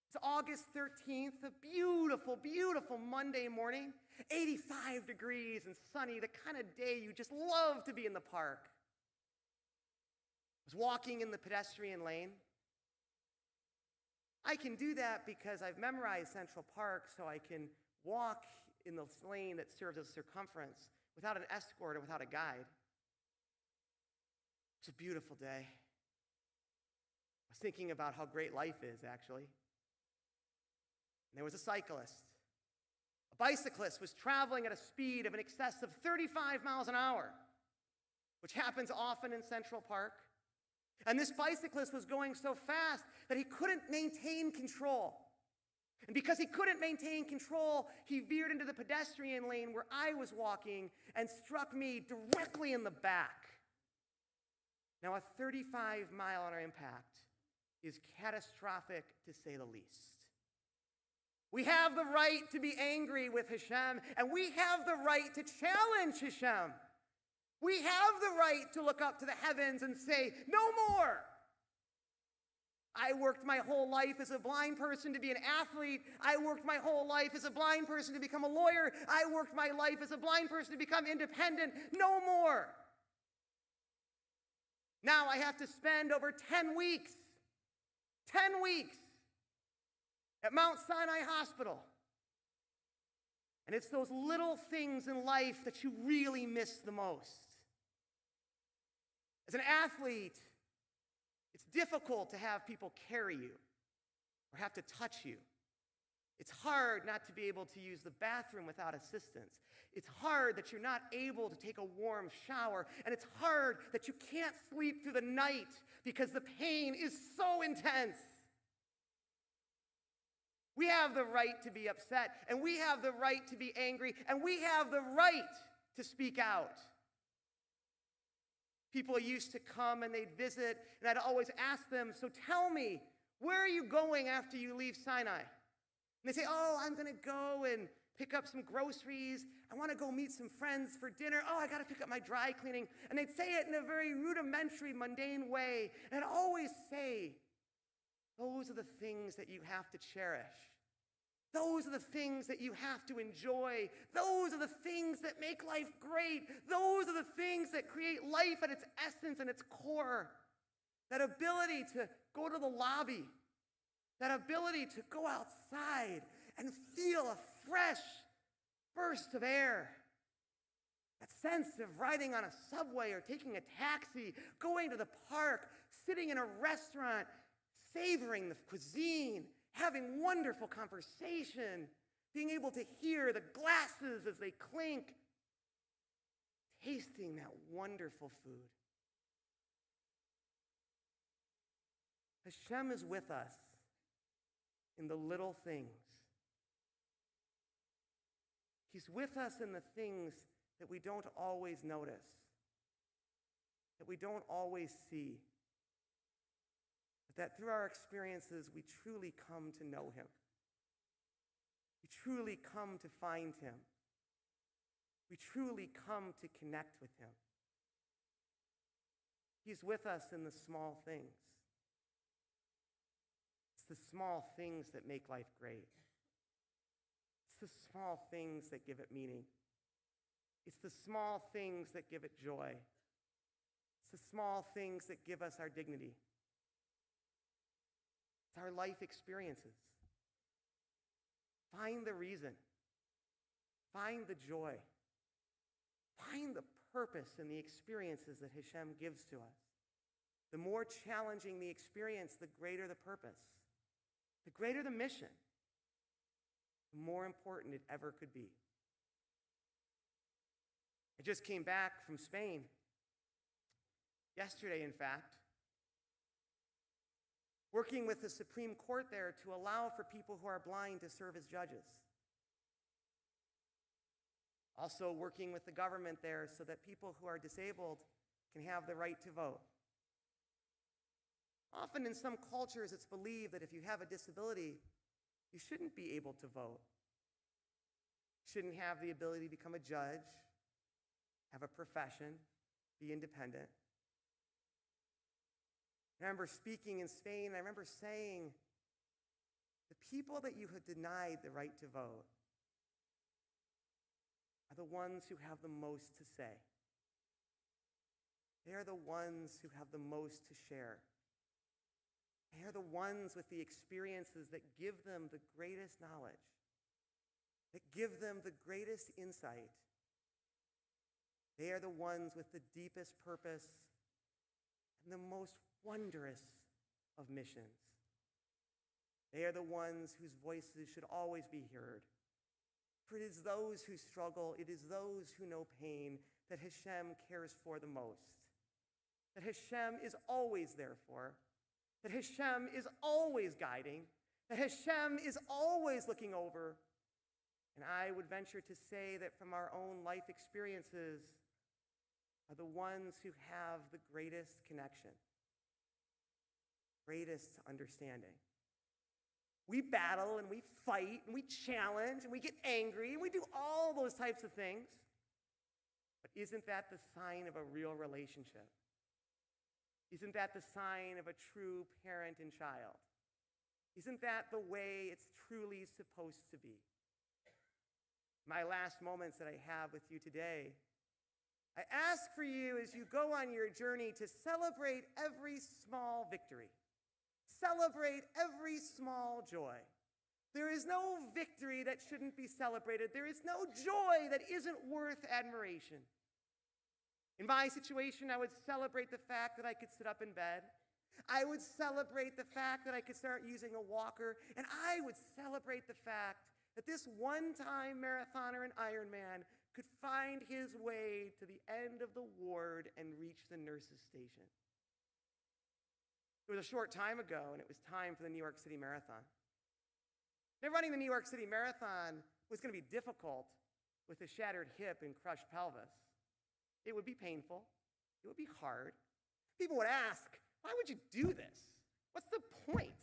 It's August 13th, a beautiful, beautiful Monday morning, 85 degrees and sunny, the kind of day you just love to be in the park. I was walking in the pedestrian lane. I can do that because I've memorized Central Park, so I can walk in the lane that serves as circumference without an escort or without a guide. It's a beautiful day. I was thinking about how great life is, actually. And there was a cyclist. A bicyclist was traveling at a speed of in excess of 35 miles an hour, which happens often in Central Park. And this bicyclist was going so fast that he couldn't maintain control. And because he couldn't maintain control, he veered into the pedestrian lane where I was walking and struck me directly in the back. Now, a 35-mile-an-hour impact is catastrophic, to say the least. We have the right to be angry with Hashem, and we have the right to challenge Hashem. We have the right to look up to the heavens and say, no more. I worked my whole life as a blind person to be an athlete. I worked my whole life as a blind person to become a lawyer. I worked my life as a blind person to become independent. No more. Now I have to spend over 10 weeks at Mount Sinai Hospital. And it's those little things in life that you really miss the most. As an athlete, it's difficult to have people carry you or have to touch you. It's hard not to be able to use the bathroom without assistance. It's hard that you're not able to take a warm shower. And it's hard that you can't sleep through the night because the pain is so intense. We have the right to be upset, and we have the right to be angry, and we have the right to speak out. People used to come and they'd visit, and I'd always ask them, so tell me, where are you going after you leave Sinai? And they say, oh, I'm going to go and pick up some groceries. I want to go meet some friends for dinner. Oh, I got to pick up my dry cleaning. And they'd say it in a very rudimentary, mundane way. And I'd always say, those are the things that you have to cherish. Those are the things that you have to enjoy. Those are the things that make life great. Those are the things that create life at its essence and its core. That ability to go to the lobby. That ability to go outside and feel a fresh burst of air. That sense of riding on a subway or taking a taxi, going to the park, sitting in a restaurant, savoring the cuisine, having wonderful conversation, being able to hear the glasses as they clink, tasting that wonderful food. Hashem is with us in the little things. He's with us in the things that we don't always notice, that we don't always see. But that through our experiences, we truly come to know him. We truly come to find him. We truly come to connect with him. He's with us in the small things. It's the small things that make life great. It's the small things that give it meaning. It's the small things that give it joy. It's the small things that give us our dignity. It's our life experiences. Find the reason. Find the joy. Find the purpose in the experiences that Hashem gives to us. The more challenging the experience, the greater the purpose. The greater the mission, the more important it ever could be. I just came back from Spain. Yesterday, in fact. Working with the Supreme Court there to allow for people who are blind to serve as judges. Also working with the government there so that people who are disabled can have the right to vote. Often in some cultures, it's believed that if you have a disability, you shouldn't be able to vote. You shouldn't have the ability to become a judge, have a profession, be independent. I remember speaking in Spain, and I remember saying, the people that you have denied the right to vote are the ones who have the most to say. They are the ones who have the most to share. They are the ones with the experiences that give them the greatest knowledge, that give them the greatest insight. They are the ones with the deepest purpose and the most wondrous of missions. They are the ones whose voices should always be heard. For it is those who struggle, it is those who know pain that Hashem cares for the most. That Hashem is always there for. That Hashem is always guiding. That Hashem is always looking over. And I would venture to say that from our own life experiences are the ones who have the greatest connection, greatest understanding. We battle and we fight and we challenge and we get angry and we do all those types of things. But isn't that the sign of a real relationship? Isn't that the sign of a true parent and child? Isn't that the way it's truly supposed to be? My last moments that I have with you today, I ask for you as you go on your journey to celebrate every small victory. Celebrate every small joy. There is no victory that shouldn't be celebrated. There is no joy that isn't worth admiration. In my situation, I would celebrate the fact that I could sit up in bed. I would celebrate the fact that I could start using a walker. And I would celebrate the fact that this one-time marathoner and Ironman could find his way to the end of the ward and reach the nurse's station. It was a short time ago, and it was time for the New York City Marathon. Now, running the New York City Marathon was going to be difficult with a shattered hip and crushed pelvis. It would be painful. It would be hard. People would ask, why would you do this? What's the point?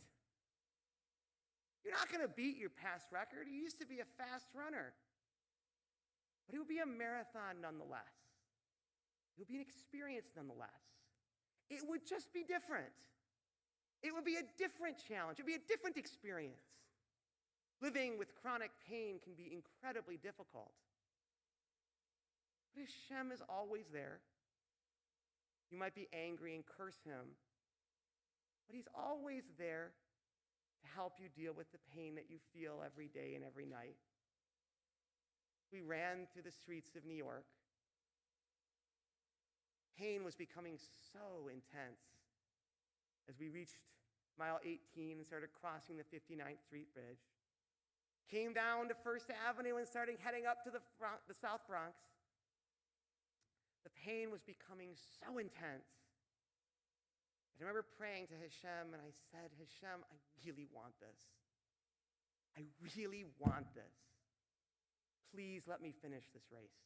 You're not going to beat your past record. You used to be a fast runner. But it would be a marathon nonetheless. It would be an experience nonetheless. It would just be different. It would be a different challenge. It would be a different experience. Living with chronic pain can be incredibly difficult. But Hashem is always there. You might be angry and curse him, but he's always there to help you deal with the pain that you feel every day and every night. We ran through the streets of New York. Pain was becoming so intense as we reached mile 18 and started crossing the 59th Street Bridge. Came down to First Avenue and started heading up to the South Bronx. The pain was becoming so intense. I remember praying to Hashem, and I said, Hashem, I really want this. I really want this. Please let me finish this race.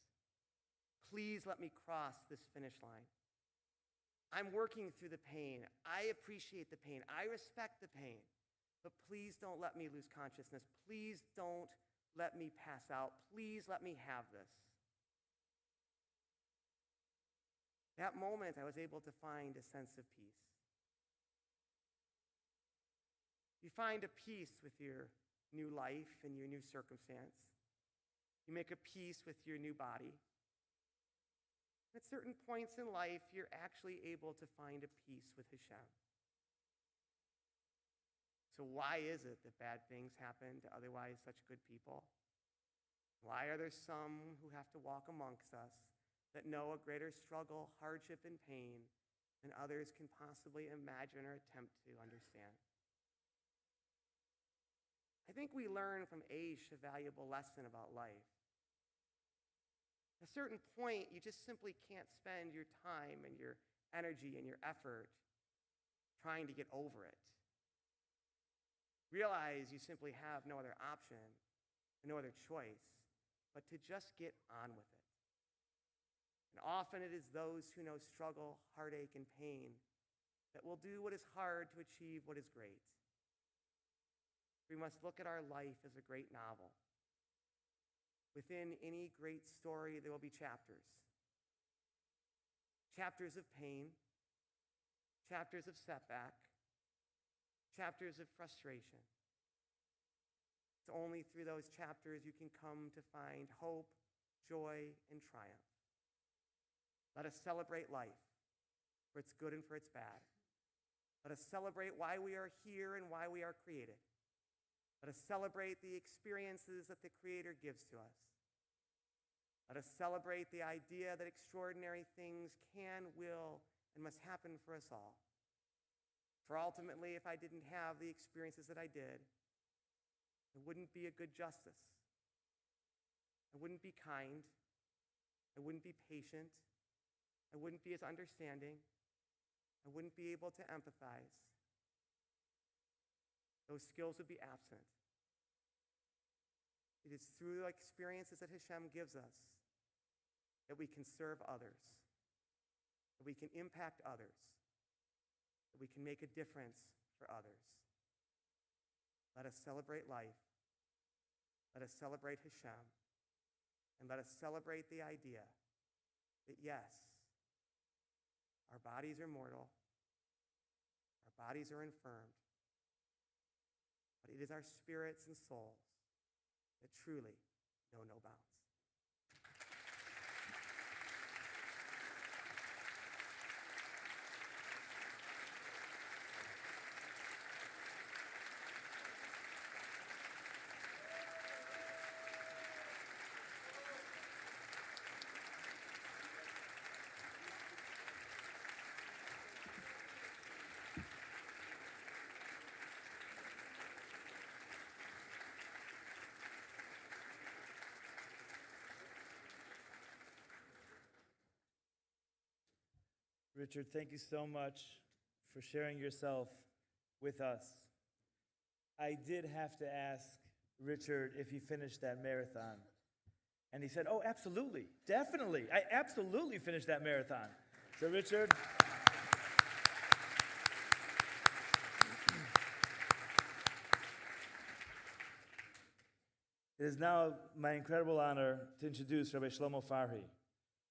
Please let me cross this finish line. I'm working through the pain. I appreciate the pain. I respect the pain. But please don't let me lose consciousness. Please don't let me pass out. Please let me have this. That moment, I was able to find a sense of peace. You find a peace with your new life and your new circumstance. You make a peace with your new body. At certain points in life, you're actually able to find a peace with Hashem. So why is it that bad things happen to otherwise such good people? Why are there some who have to walk amongst us that know a greater struggle, hardship, and pain than others can possibly imagine or attempt to understand? I think we learn from Aish a valuable lesson about life. At a certain point, you just simply can't spend your time and your energy and your effort trying to get over it. Realize you simply have no other option, no other choice, but to just get on with it. And often it is those who know struggle, heartache, and pain that will do what is hard to achieve what is great. We must look at our life as a great novel. Within any great story, there will be chapters. Chapters of pain, chapters of setback, chapters of frustration. It's only through those chapters you can come to find hope, joy, and triumph. Let us celebrate life for its good and for its bad. Let us celebrate why we are here and why we are created. Let us celebrate the experiences that the Creator gives to us. Let us celebrate the idea that extraordinary things can, will, and must happen for us all. For ultimately, if I didn't have the experiences that I did, I wouldn't be a good justice. I wouldn't be kind. I wouldn't be patient. I wouldn't be as understanding. I wouldn't be able to empathize. Those skills would be absent. It is through the experiences that Hashem gives us that we can serve others, that we can impact others, that we can make a difference for others. Let us celebrate life. Let us celebrate Hashem. And let us celebrate the idea that yes, our bodies are mortal, our bodies are infirmed, but it is our spirits and souls that truly know no bounds. Richard, thank you so much for sharing yourself with us. I did have to ask Richard if he finished that marathon. And he said, oh, absolutely, definitely. I absolutely finished that marathon. So, Richard. It is now my incredible honor to introduce Rabbi Shlomo Farhi.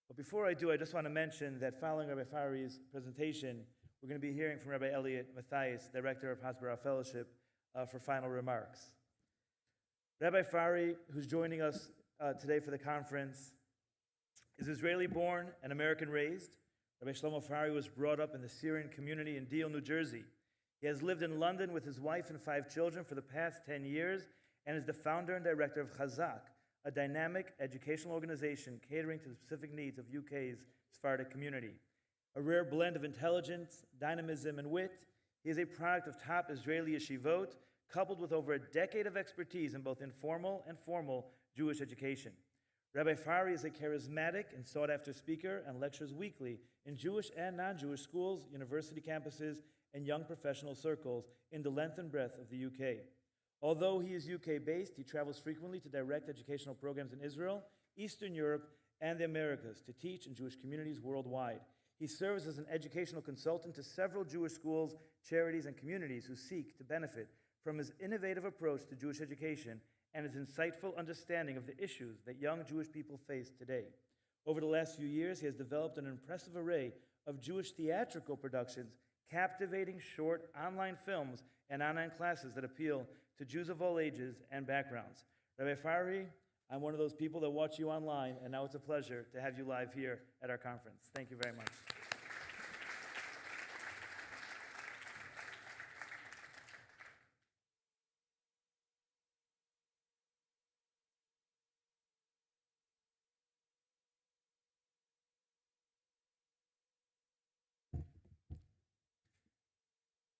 But before I do, I just want to mention that following Rabbi Farhi's presentation, we're going to be hearing from Rabbi Elliot Matthias, Director of Hasbara Fellowship, for final remarks. Rabbi Farhi, who's joining us today for the conference, is Israeli-born and American-raised. Rabbi Shlomo Farhi was brought up in the Syrian community in Deal, New Jersey. He has lived in London with his wife and 5 children for the past 10 years and is the founder and director of Chazak, a dynamic educational organization catering to the specific needs of UK's Sephardic community. A rare blend of intelligence, dynamism, and wit, he is a product of top Israeli yeshivot, coupled with over a decade of expertise in both informal and formal Jewish education. Rabbi Farhi is a charismatic and sought-after speaker and lectures weekly in Jewish and non-Jewish schools, university campuses, and young professional circles in the length and breadth of the UK. Although he is UK-based, he travels frequently to direct educational programs in Israel, Eastern Europe, and the Americas to teach in Jewish communities worldwide. He serves as an educational consultant to several Jewish schools, charities, and communities who seek to benefit from his innovative approach to Jewish education and his insightful understanding of the issues that young Jewish people face today. Over the last few years, he has developed an impressive array of Jewish theatrical productions, captivating short online films, and online classes that appeal to Jews of all ages and backgrounds. Rabbi Farhi, I'm one of those people that watch you online, and now it's a pleasure to have you live here at our conference. Thank you very much.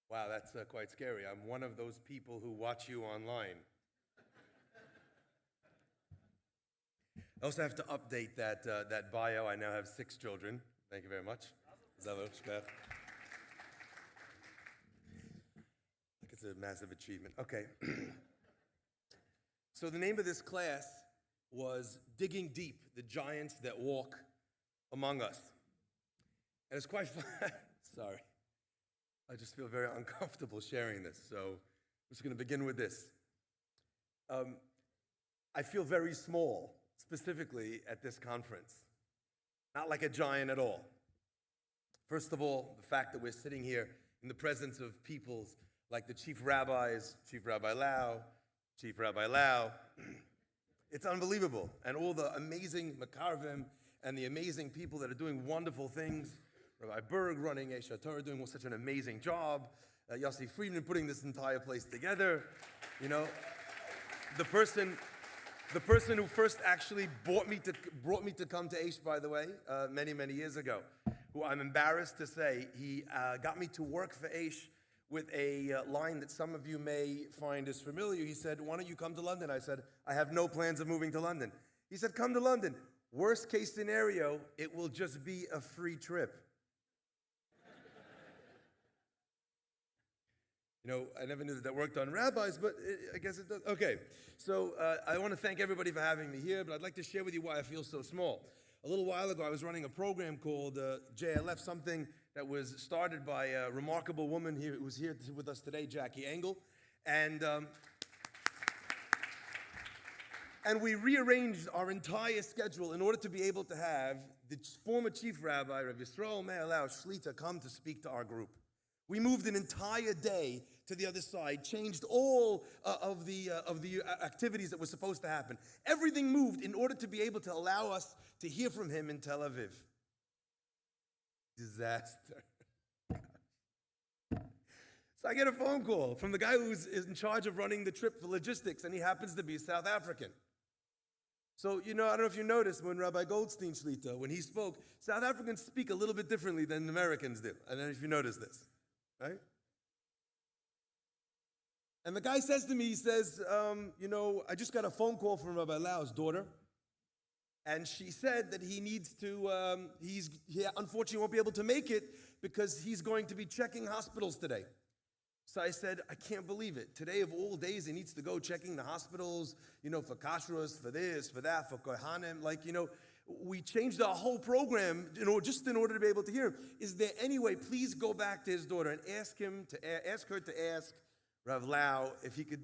Wow, that's quite scary. I'm one of those people who watch you online. I also have to update that bio. I now have 6 children. Thank you very much. It's a massive achievement. Okay. So the name of this class was Digging Deep, the Giants That Walk Among Us. And it's quite fun. Sorry. I just feel very uncomfortable sharing this, so I'm just going to begin with this. I feel very small, specifically at this conference. Not like a giant at all. First of all, the fact that we're sitting here in the presence of peoples like the chief rabbis, Chief Rabbi Lau, it's unbelievable. And all the amazing makarvim and the amazing people that are doing wonderful things. Rabbi Berg running Aish doing such an amazing job. Yossi Friedman putting this entire place together. You know, the person who first actually brought me to come to Aish, by the way, many years ago, who I'm embarrassed to say, he got me to work for Aish with a line that some of you may find is familiar. He said, why don't you come to London? I said, I have no plans of moving to London. He said, come to London. Worst case scenario, it will just be a free trip. You know, I never knew that worked on rabbis, but I guess it does. Okay, so I want to thank everybody for having me here, but I'd like to share with you why I feel so small. A little while ago, I was running a program called JLF, something that was started by a remarkable woman here who's here with us today, Jackie Engel. And we rearranged our entire schedule in order to be able to have the former chief rabbi, Rav Yisrael Meir Lau Shlita, come to speak to our group. We moved an entire day to the other side, changed all of the activities that were supposed to happen. Everything moved in order to be able to allow us to hear from him in Tel Aviv. Disaster. So I get a phone call from the guy who's in charge of running the trip for logistics, and he happens to be South African. So, you know, I don't know if you noticed when Rabbi Goldstein Shlita, when he spoke, South Africans speak a little bit differently than Americans do. I don't know if you noticed this, right? And the guy says to me, he says, you know, I just got a phone call from Rabbi Lau's daughter, and she said that he needs to, he unfortunately won't be able to make it because he's going to be checking hospitals today. So I said, I can't believe it. Today of all days, he needs to go checking the hospitals, you know, for kashrus, for this, for that, for kohanim. Like, you know, we changed our whole program, you know, just in order to be able to hear him. Is there any way, please go back to his daughter and ask her to ask Rav Lau if he could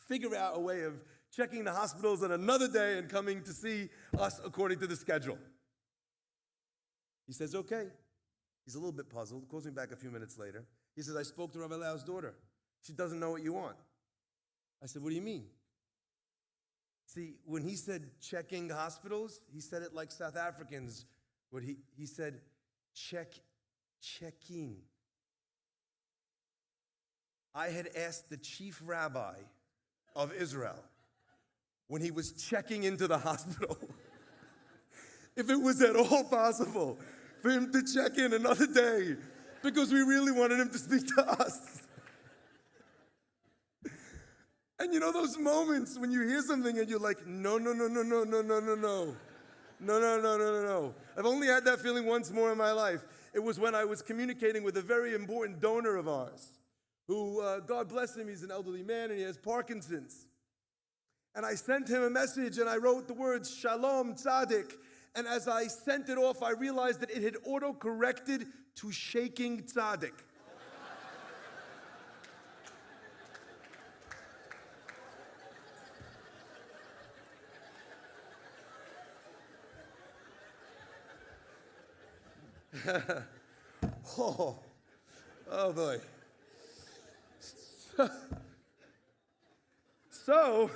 figure out a way of checking the hospitals on another day and coming to see us according to the schedule. He says, okay. He's a little bit puzzled, calls me back a few minutes later. He says, I spoke to Rav Lau's daughter. She doesn't know what you want. I said, what do you mean? See, when he said checking hospitals, he said it like South Africans. He said, checking. I had asked the chief rabbi of Israel when he was checking into the hospital if it was at all possible for him to check in another day because we really wanted him to speak to us. And you know those moments when you hear something and you're like, no. I've only had that feeling once more in my life. It was when I was communicating with a very important donor of ours who, God bless him, he's an elderly man and he has Parkinson's. And I sent him a message and I wrote the words, Shalom Tzaddik. And as I sent it off, I realized that it had auto-corrected to shaking Tzaddik. Oh boy. So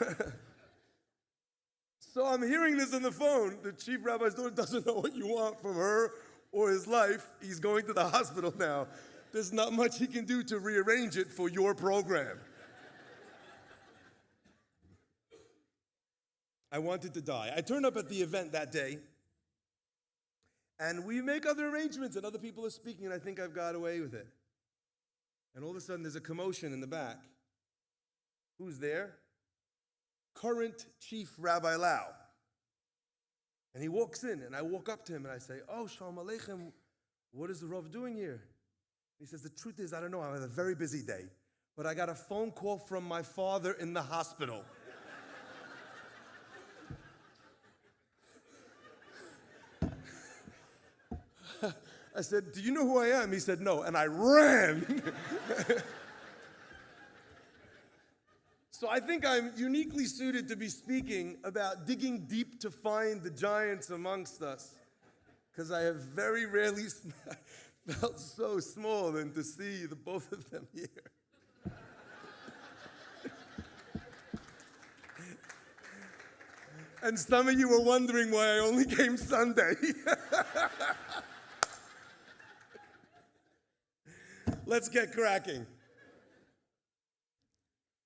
I'm hearing this on the phone. The chief rabbi's daughter doesn't know what you want from her or his life. He's going to the hospital now. There's not much he can do to rearrange it for your program. I wanted to die. I turned up at the event that day, and we make other arrangements, and other people are speaking, and I think I've got away with it. And all of a sudden, there's a commotion in the back. Who's there? Current Chief Rabbi Lau. And he walks in, and I walk up to him, and I say, oh, Shalom Aleichem, what is the Rav doing here? He says, the truth is, I don't know, I had a very busy day, but I got a phone call from my father in the hospital. I said, do you know who I am? He said, no, and I ran. So I think I'm uniquely suited to be speaking about digging deep to find the giants amongst us, because I have very rarely felt so small than to see the both of them here. And some of you were wondering why I only came Sunday. Let's get cracking.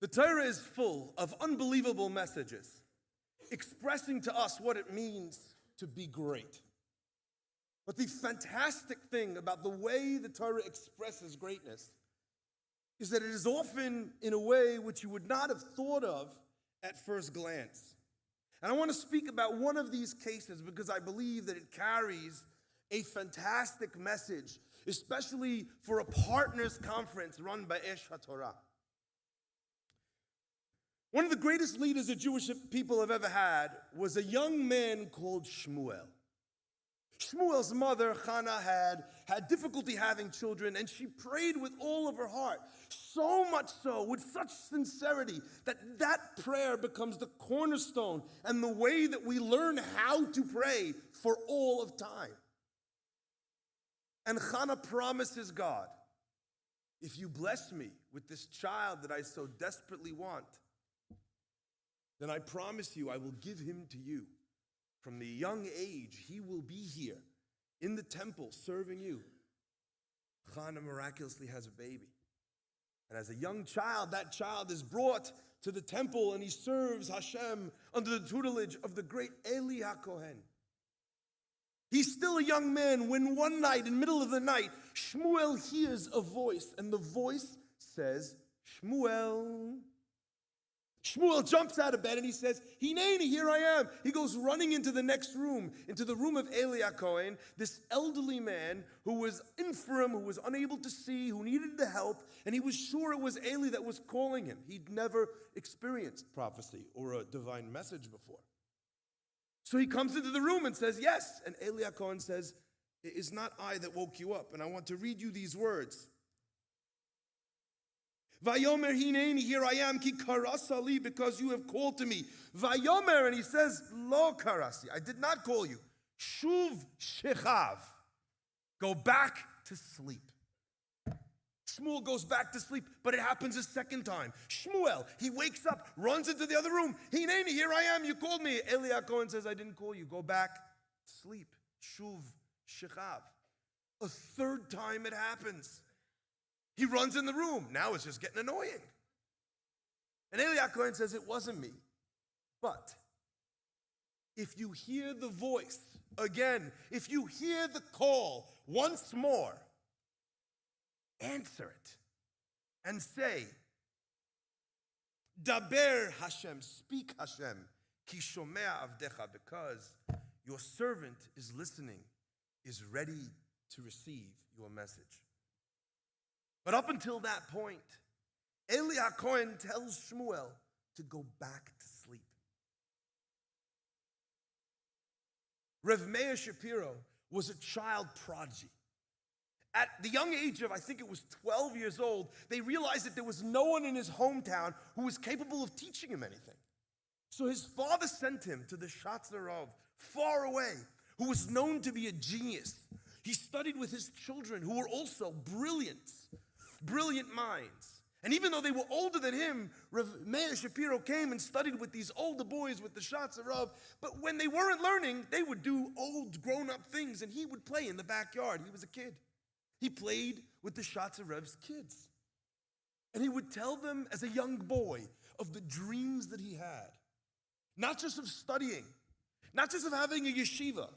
The Torah is full of unbelievable messages expressing to us what it means to be great. But the fantastic thing about the way the Torah expresses greatness is that it is often in a way which you would not have thought of at first glance. And I want to speak about one of these cases because I believe that it carries a fantastic message, especially for a partners conference run by Aish HaTorah. One of the greatest leaders the Jewish people have ever had was a young man called Shmuel. Shmuel's mother, Hannah, had difficulty having children, and she prayed with all of her heart. So much so, with such sincerity, that prayer becomes the cornerstone and the way that we learn how to pray for all of time. And Hannah promises God, if you bless me with this child that I so desperately want, then I promise you I will give him to you. From the young age, he will be here in the temple serving you. Hannah miraculously has a baby. And as a young child, that child is brought to the temple and he serves Hashem under the tutelage of the great Eli HaKohen. He's still a young man when one night, in the middle of the night, Shmuel hears a voice, and the voice says, Shmuel. Shmuel jumps out of bed and he says, Hineni, here I am. He goes running into the next room, into the room of Eli HaKohen, this elderly man who was infirm, who was unable to see, who needed the help, and he was sure it was Eli that was calling him. He'd never experienced prophecy or a divine message before. So he comes into the room and says, yes. And Eli HaKohen says, it is not I that woke you up. And I want to read you these words. Vayomer hineni, here I am, ki karasali, because you have called to me. Vayomer, and he says, lo karasi, I did not call you. Shuv shechav, go back to sleep. Shmuel goes back to sleep, but it happens a second time. Shmuel, he wakes up, runs into the other room. Hineni, here I am, you called me. Eli HaKohen says, I didn't call you, go back, sleep. Shuv shechav. A third time it happens. He runs in the room. Now it's just getting annoying. And Eli HaKohen says, it wasn't me. But if you hear the voice again, if you hear the call once more, answer it and say, Daber Hashem, speak Hashem, ki shomea avdecha, because your servant is listening, is ready to receive your message. But up until that point, Eli HaKohen tells Shmuel to go back to sleep. Rev Meir Shapiro was a child prodigy. At the young age of, I think it was 12 years old, they realized that there was no one in his hometown who was capable of teaching him anything. So his father sent him to the Shatzarov, far away, who was known to be a genius. He studied with his children, who were also brilliant minds. And even though they were older than him, Rev Meir Shapiro came and studied with these older boys with the Shatzarov. But when they weren't learning, they would do old grown-up things, and he would play in the backyard. He was a kid. He played with the Shatzarov's kids. And he would tell them as a young boy of the dreams that he had. Not just of studying, not just of having a yeshiva,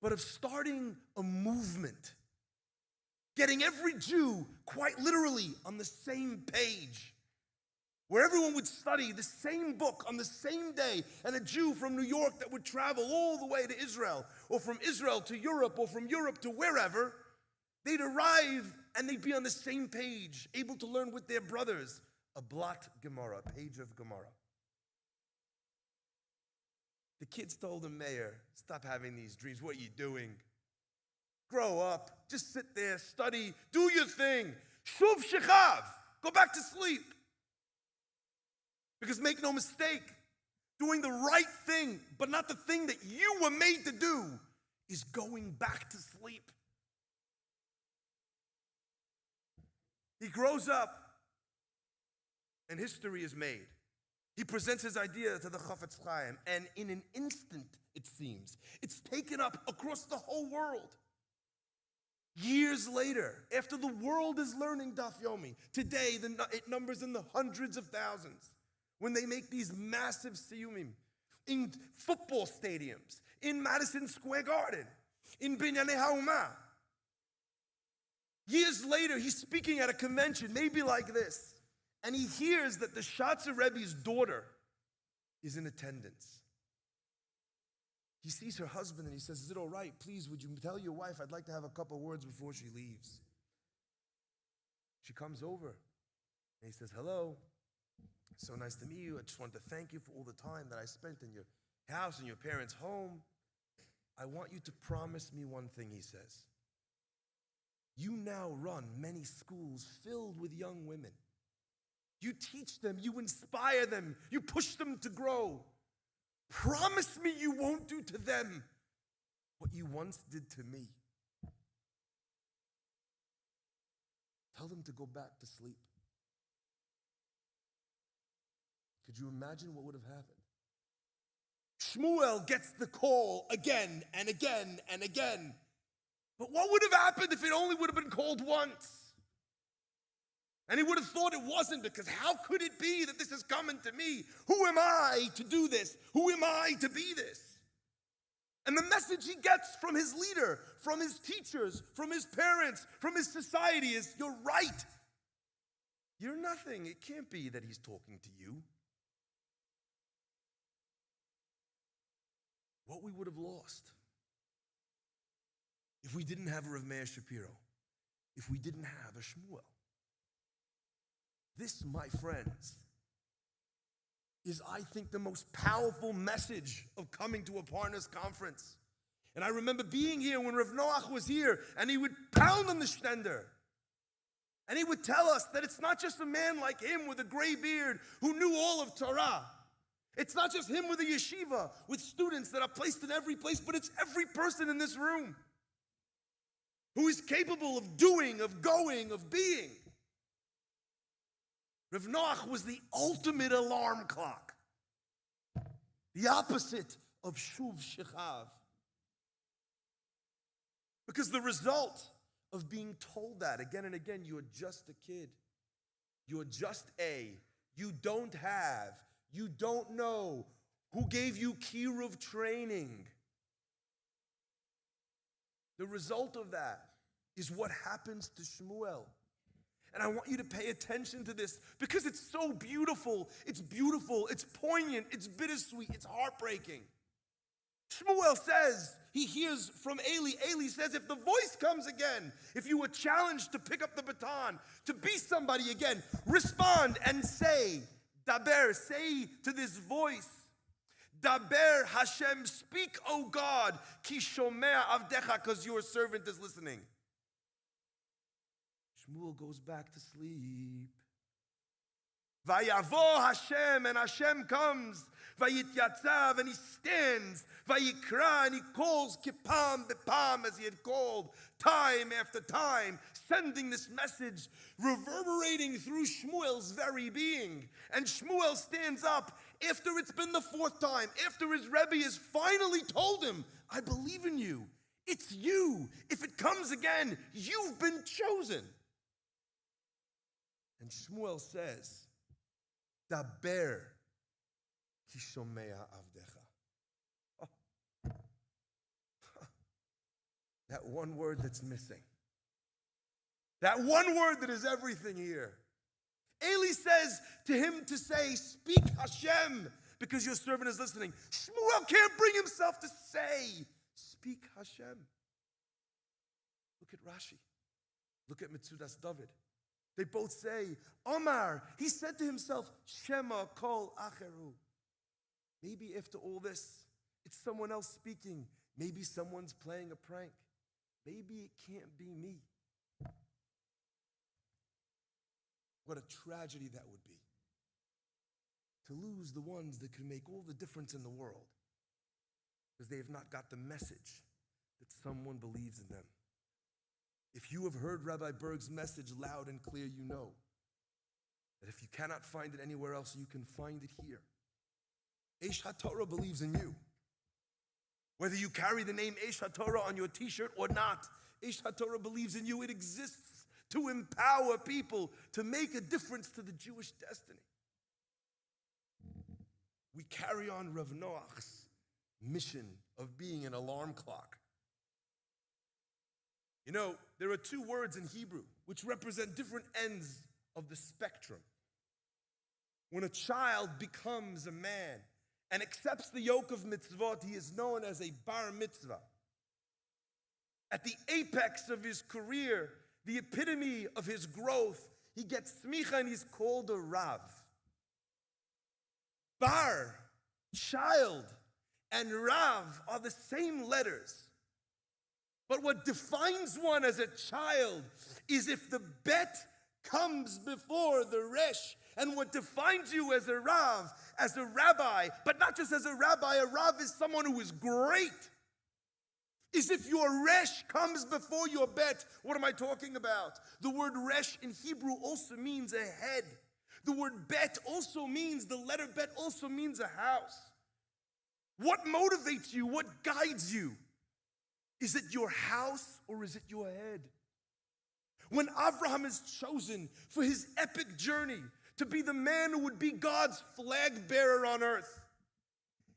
but of starting a movement. Getting every Jew quite literally on the same page, where everyone would study the same book on the same day, and a Jew from New York that would travel all the way to Israel, or from Israel to Europe, or from Europe to wherever, they'd arrive and they'd be on the same page, able to learn with their brothers a blot Gemara, a page of Gemara. The kids told him, Mayor, stop having these dreams. What are you doing? Grow up. Just sit there, study, do your thing. Shuv shechav. Go back to sleep. Because make no mistake, doing the right thing, but not the thing that you were made to do, is going back to sleep. He grows up, and history is made. He presents his idea to the Chafetz Chaim, and in an instant, it seems, it's taken up across the whole world. Years later, after the world is learning Daf Yomi, today it numbers in the hundreds of thousands. When they make these massive siyumim in football stadiums, in Madison Square Garden, in Binyanei Ha'umah. Years later, he's speaking at a convention, maybe like this, and he hears that the Shatzer Rebbe's daughter is in attendance. He sees her husband and he says, "Is it all right? Please, would you tell your wife I'd like to have a couple words before she leaves?" She comes over and he says, "Hello, so nice to meet you. I just wanted to thank you for all the time that I spent in your house, in your parents' home. I want you to promise me one thing," he says. "You now run many schools filled with young women. You teach them, you inspire them, you push them to grow. Promise me you won't do to them what you once did to me. Tell them to go back to sleep." Could you imagine what would have happened? Shmuel gets the call again and again and again. But what would have happened if it only would have been called once? And he would have thought it wasn't, because how could it be that this is coming to me? Who am I to do this? Who am I to be this? And the message he gets from his leader, from his teachers, from his parents, from his society is, "You're right. You're nothing. It can't be that he's talking to you." What we would have lost if we didn't have a Rav Meir Shapiro, if we didn't have a Shmuel. This, my friends, is, I think, the most powerful message of coming to a partners conference. And I remember being here when Rav Noach was here, and he would pound on the shtender. And he would tell us that it's not just a man like him with a gray beard who knew all of Torah. It's not just him with a yeshiva, with students that are placed in every place, but it's every person in this room who is capable of doing, of going, of being. Rav Noach was the ultimate alarm clock, the opposite of Shuv Shechav. Because the result of being told that again and again, "You're just a kid, you're just you don't have, you don't know, who gave you kiruv training?" The result of that is what happens to Shmuel. And I want you to pay attention to this, because it's so beautiful, it's poignant, it's bittersweet, it's heartbreaking. Shmuel says, he hears from Eli. Eli says, if the voice comes again, if you were challenged to pick up the baton, to be somebody again, respond and say, Daber, say to this voice, Daber Hashem, speak, O God, ki shomea avdecha, because your servant is listening. Shmuel goes back to sleep. Vayavo Hashem, and Hashem comes. Vayityatzав, and he stands. Vayikra, and he calls kipam bepam, as he had called time after time, sending this message, reverberating through Shmuel's very being. And Shmuel stands up after it's been the fourth time, after his Rebbe has finally told him, I believe in you. It's you. If it comes again, you've been chosen. And Shmuel says, Daber ki shomea avdecha. Oh. That one word that's missing. That one word that is everything here. Eli says to him to say, speak Hashem, because your servant is listening. Shmuel can't bring himself to say, speak Hashem. Look at Rashi. Look at Metzudas David. They both say, Omar, he said to himself, Shema kol acheru. Maybe after all this, it's someone else speaking. Maybe someone's playing a prank. Maybe it can't be me. What a tragedy that would be. To lose the ones that can make all the difference in the world because they have not got the message that someone believes in them. If you have heard Rabbi Berg's message loud and clear, you know that if you cannot find it anywhere else, you can find it here. Aish HaTorah believes in you. Whether you carry the name Aish HaTorah on your t-shirt or not, Aish HaTorah believes in you. It exists to empower people to make a difference to the Jewish destiny. We carry on Rav Noach's mission of being an alarm clock. You know, there are two words in Hebrew which represent different ends of the spectrum. When a child becomes a man and accepts the yoke of mitzvot, he is known as a bar mitzvah. At the apex of his career, the epitome of his growth, he gets smicha and he's called a rav. Bar, child, and rav are the same letters. But what defines one as a child is if the bet comes before the resh. And what defines you as a rav, as a rabbi, but not just as a rav is someone who is great, is if your resh comes before your bet. What am I talking about? The word resh in Hebrew also means a head. The word bet also means, the letter bet also means a house. What motivates you? What guides you? Is it your house or is it your head? When Abraham is chosen for his epic journey to be the man who would be God's flag bearer on earth,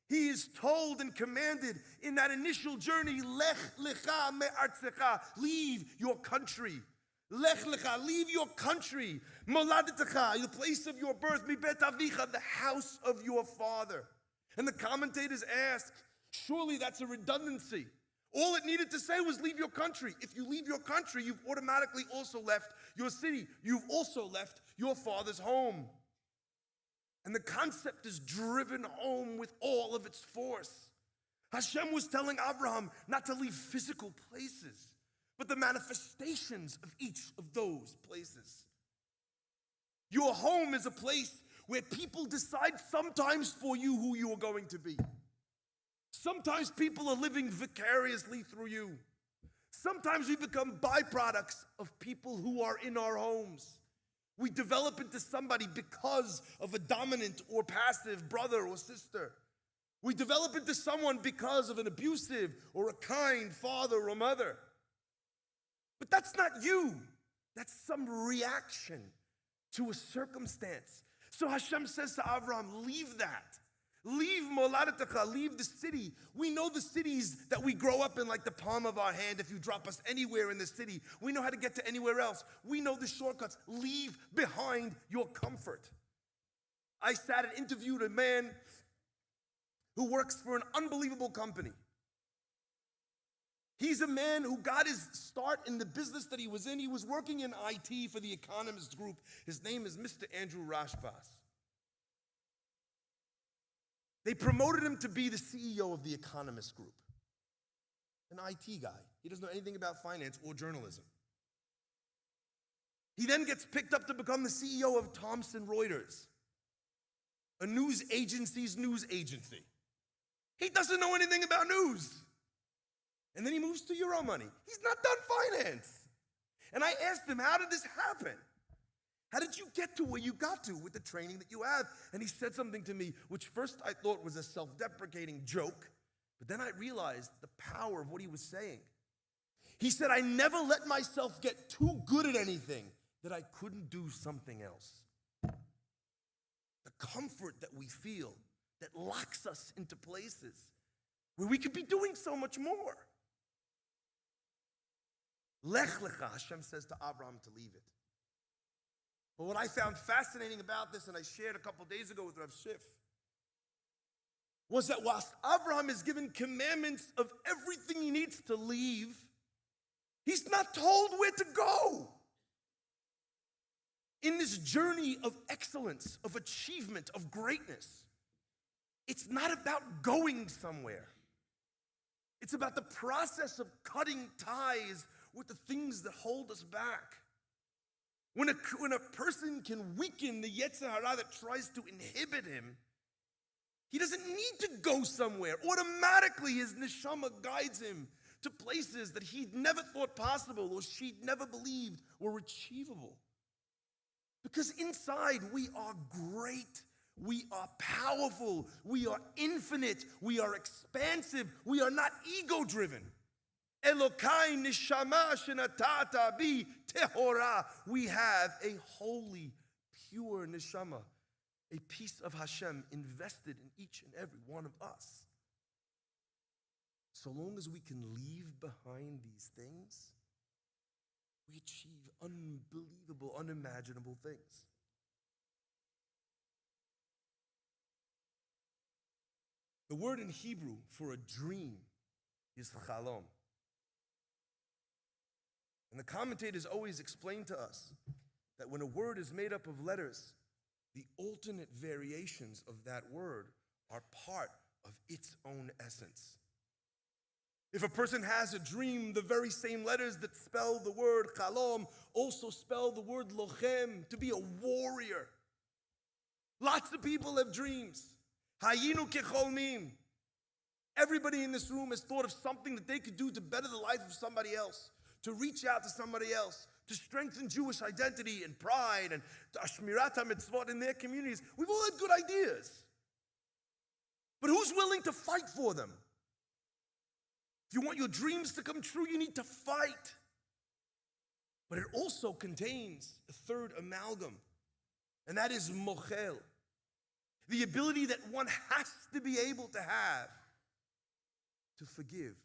he is told and commanded in that initial journey, Lech lecha me'artzecha, leave your country. Lech lecha, leave your country. Moladetecha, the place of your birth, mi bet avicha, the house of your father. And the commentators ask, surely that's a redundancy. All it needed to say was leave your country. If you leave your country, you've automatically also left your city. You've also left your father's home. And the concept is driven home with all of its force. Hashem was telling Abraham not to leave physical places, but the manifestations of each of those places. Your home is a place where people decide sometimes for you who you are going to be. Sometimes people are living vicariously through you. Sometimes we become byproducts of people who are in our homes. We develop into somebody because of a dominant or passive brother or sister. We develop into someone because of an abusive or a kind father or mother. But that's not you. That's some reaction to a circumstance. So Hashem says to Avraham, leave that. Leave Moladetecha, leave the city. We know the cities that we grow up in like the palm of our hand. If you drop us anywhere in the city, we know how to get to anywhere else. We know the shortcuts. Leave behind your comfort. I sat and interviewed a man who works for an unbelievable company. He's a man who got his start in the business that he was in. He was working in IT for the Economist Group. His name is Mr. Andrew Rashbas. They promoted him to be the CEO of the Economist Group. An IT guy. He doesn't know anything about finance or journalism. He then gets picked up to become the CEO of Thomson Reuters, a news agency's news agency. He doesn't know anything about news. And then he moves to Euromoney. He's not done finance. And I asked him, how did this happen? How did you get to where you got to with the training that you have? And he said something to me, which first I thought was a self-deprecating joke, but then I realized the power of what he was saying. He said, I never let myself get too good at anything that I couldn't do something else. The comfort that we feel that locks us into places where we could be doing so much more. Lech lecha, Hashem says to Abraham to leave it. But what I found fascinating about this, and I shared a couple days ago with Rav Schiff, was that whilst Abraham is given commandments of everything he needs to leave, he's not told where to go. In this journey of excellence, of achievement, of greatness, it's not about going somewhere. It's about the process of cutting ties with the things that hold us back. When a person can weaken the Yetzer Hara that tries to inhibit him, he doesn't need to go somewhere. Automatically, his neshama guides him to places that he'd never thought possible or she'd never believed were achievable. Because inside, we are great. We are powerful. We are infinite. We are expansive. We are not ego-driven. Elokai nishama shenatata bi tehora. We have a holy, pure neshama, a piece of Hashem invested in each and every one of us. So long as we can leave behind these things, we achieve unbelievable, unimaginable things. The word in Hebrew for a dream is chalom. And the commentators always explain to us that when a word is made up of letters, the alternate variations of that word are part of its own essence. If a person has a dream, the very same letters that spell the word chalom also spell the word lochem, to be a warrior. Lots of people have dreams. Hayinu kecholmim. Everybody in this room has thought of something that they could do to better the life of somebody else, to reach out to somebody else, to strengthen Jewish identity and pride and shmirat mitzvot in their communities. We've all had good ideas. But who's willing to fight for them? If you want your dreams to come true, you need to fight. But it also contains a third amalgam, and that is mochel. The ability that one has to be able to have to forgive,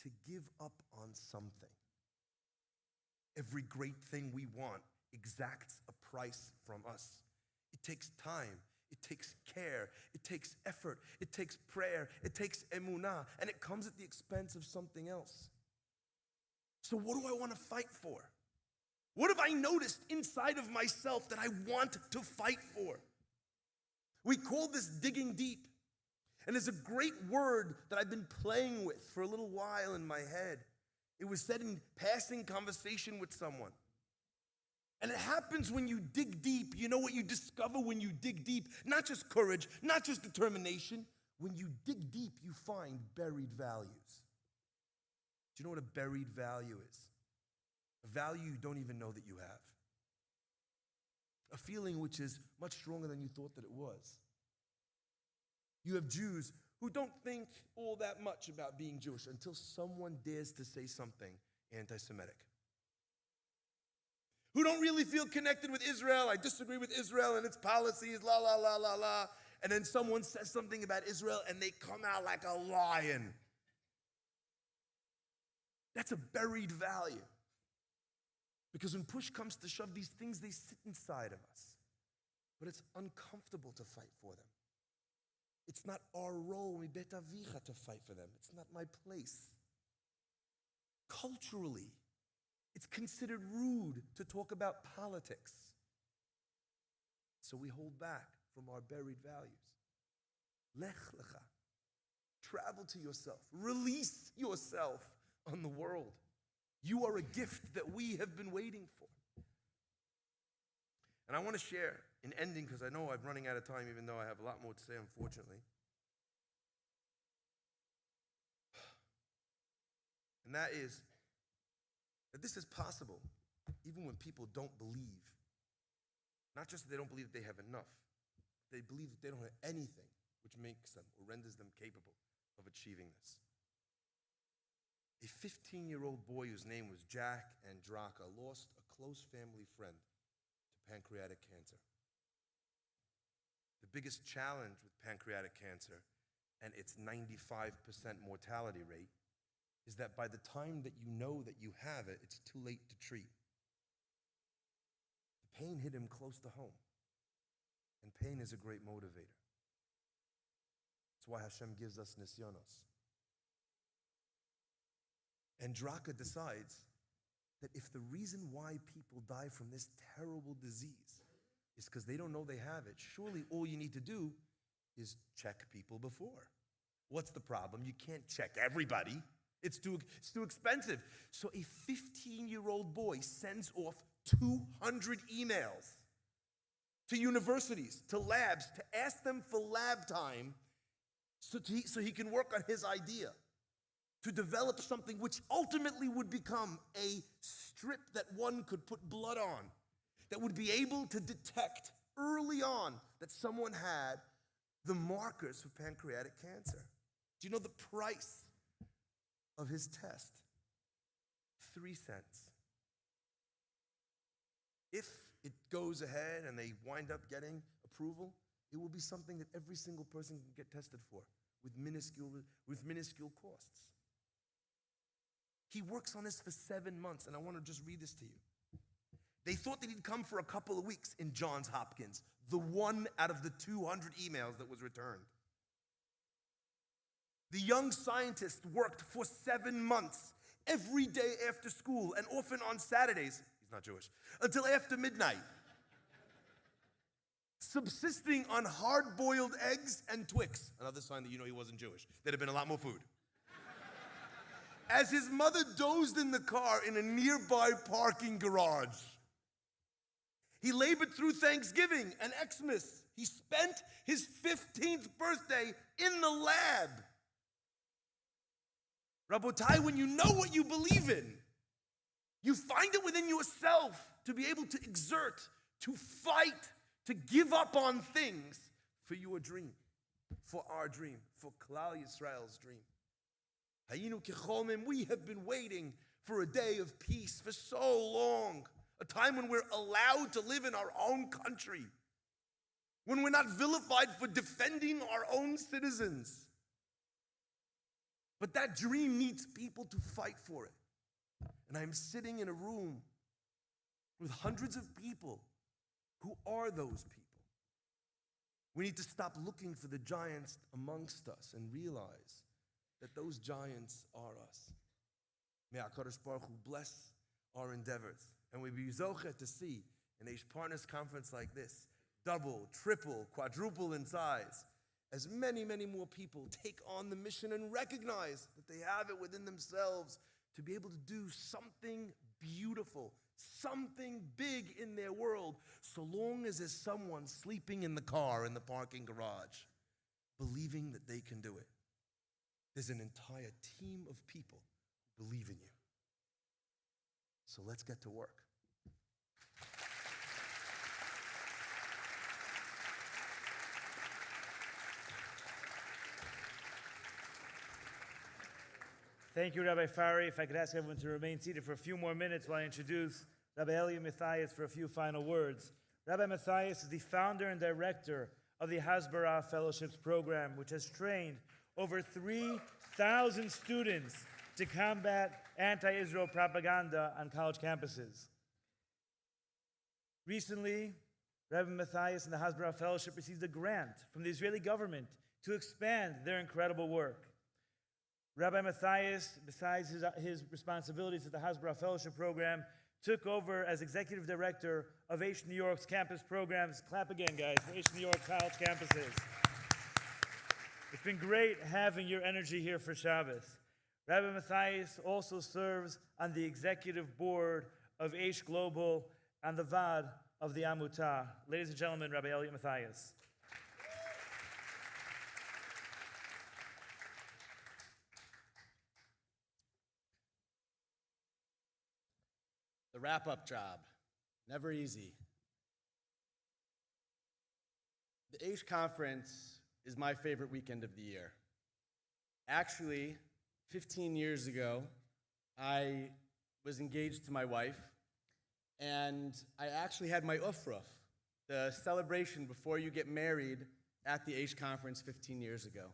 to give up on something. Every great thing we want exacts a price from us. It takes time, it takes care, it takes effort, it takes prayer, it takes emunah, and it comes at the expense of something else. So what do I want to fight for? What have I noticed inside of myself that I want to fight for? We call this digging deep. And there's a great word that I've been playing with for a little while in my head. It was said in passing conversation with someone. And it happens when you dig deep. You know what you discover when you dig deep? Not just courage, not just determination. When you dig deep, you find buried values. Do you know what a buried value is? A value you don't even know that you have. A feeling which is much stronger than you thought that it was. You have Jews who don't think all that much about being Jewish until someone dares to say something anti-Semitic. Who don't really feel connected with Israel. I disagree with Israel and its policies, la, la, la, la, la. And then someone says something about Israel and they come out like a lion. That's a buried value. Because when push comes to shove, these things, they sit inside of us. But it's uncomfortable to fight for them. It's not our role, to fight for them. It's not my place. Culturally, it's considered rude to talk about politics. So we hold back from our buried values. Lech lecha. Travel to yourself. Release yourself on the world. You are a gift that we have been waiting for. And I want to share, in ending, because I know I'm running out of time, even though I have a lot more to say, unfortunately. And that is that this is possible even when people don't believe. Not just that they don't believe that they have enough, they believe that they don't have anything which makes them or renders them capable of achieving this. A 15-year-old boy whose name was Jack Andraka lost a close family friend to pancreatic cancer. The biggest challenge with pancreatic cancer and its 95% mortality rate is that by the time that you know that you have it, it's too late to treat. The pain hit him close to home, and pain is a great motivator. That's why Hashem gives us nisyonos. And Draka decides that if the reason why people die from this terrible disease is because they don't know they have it, surely all you need to do is check people before. What's the problem? You can't check everybody. It's too expensive. So a 15-year-old boy sends off 200 emails to universities, to labs, to ask them for lab time so he can work on his idea, to develop something which ultimately would become a strip that one could put blood on, that would be able to detect early on that someone had the markers for pancreatic cancer. Do you know the price of his test? 3 cents. If it goes ahead and they wind up getting approval, it will be something that every single person can get tested for with minuscule costs. He works on this for 7 months, and I want to just read this to you. They thought that he'd come for a couple of weeks in Johns Hopkins, the one out of the 200 emails that was returned. The young scientist worked for 7 months, every day after school, and often on Saturdays, he's not Jewish, until after midnight, subsisting on hard-boiled eggs and Twix. Another sign that you know he wasn't Jewish. There'd have been a lot more food. As his mother dozed in the car in a nearby parking garage. He labored through Thanksgiving and Xmas. He spent his 15th birthday in the lab. Rabotai, when you know what you believe in, you find it within yourself to be able to exert, to fight, to give up on things for your dream, for our dream, for Klal Yisrael's dream. Hayinu kecholmim, we have been waiting for a day of peace for so long, a time when we're allowed to live in our own country, when we're not vilified for defending our own citizens. But that dream needs people to fight for it. And I'm sitting in a room with hundreds of people who are those people. We need to stop looking for the giants amongst us and realize that those giants are us. May HaKadosh Baruch Hu bless our endeavors. And we be zochet to see an Aish Partners conference like this, double, triple, quadruple in size, as many, many more people take on the mission and recognize that they have it within themselves to be able to do something beautiful, something big in their world, so long as there's someone sleeping in the car in the parking garage, believing that they can do it. There's an entire team of people who believe in you. So let's get to work. Thank you, Rabbi Fari. If I could ask everyone to remain seated for a few more minutes while I introduce Rabbi Elia Matthias for a few final words. Rabbi Matthias is the founder and director of the Hasbara Fellowships Program, which has trained over 3,000 students to combat anti-Israel propaganda on college campuses. Recently, Rabbi Matthias and the Hasbara Fellowship received a grant from the Israeli government to expand their incredible work. Rabbi Matthias, besides his responsibilities at the Hasbara Fellowship Program, took over as executive director of Aish New York's campus programs. Clap again, guys, for Aish New York college campuses. It's been great having your energy here for Shabbos. Rabbi Matthias also serves on the executive board of Aish Global and the VAD of the Amutah. Ladies and gentlemen, Rabbi Elliot Matthias. The wrap-up job, never easy. The Aish Conference is my favorite weekend of the year. Actually, 15 years ago, I was engaged to my wife, and I actually had my ufruf, the celebration before you get married, at the Aish Conference 15 years ago.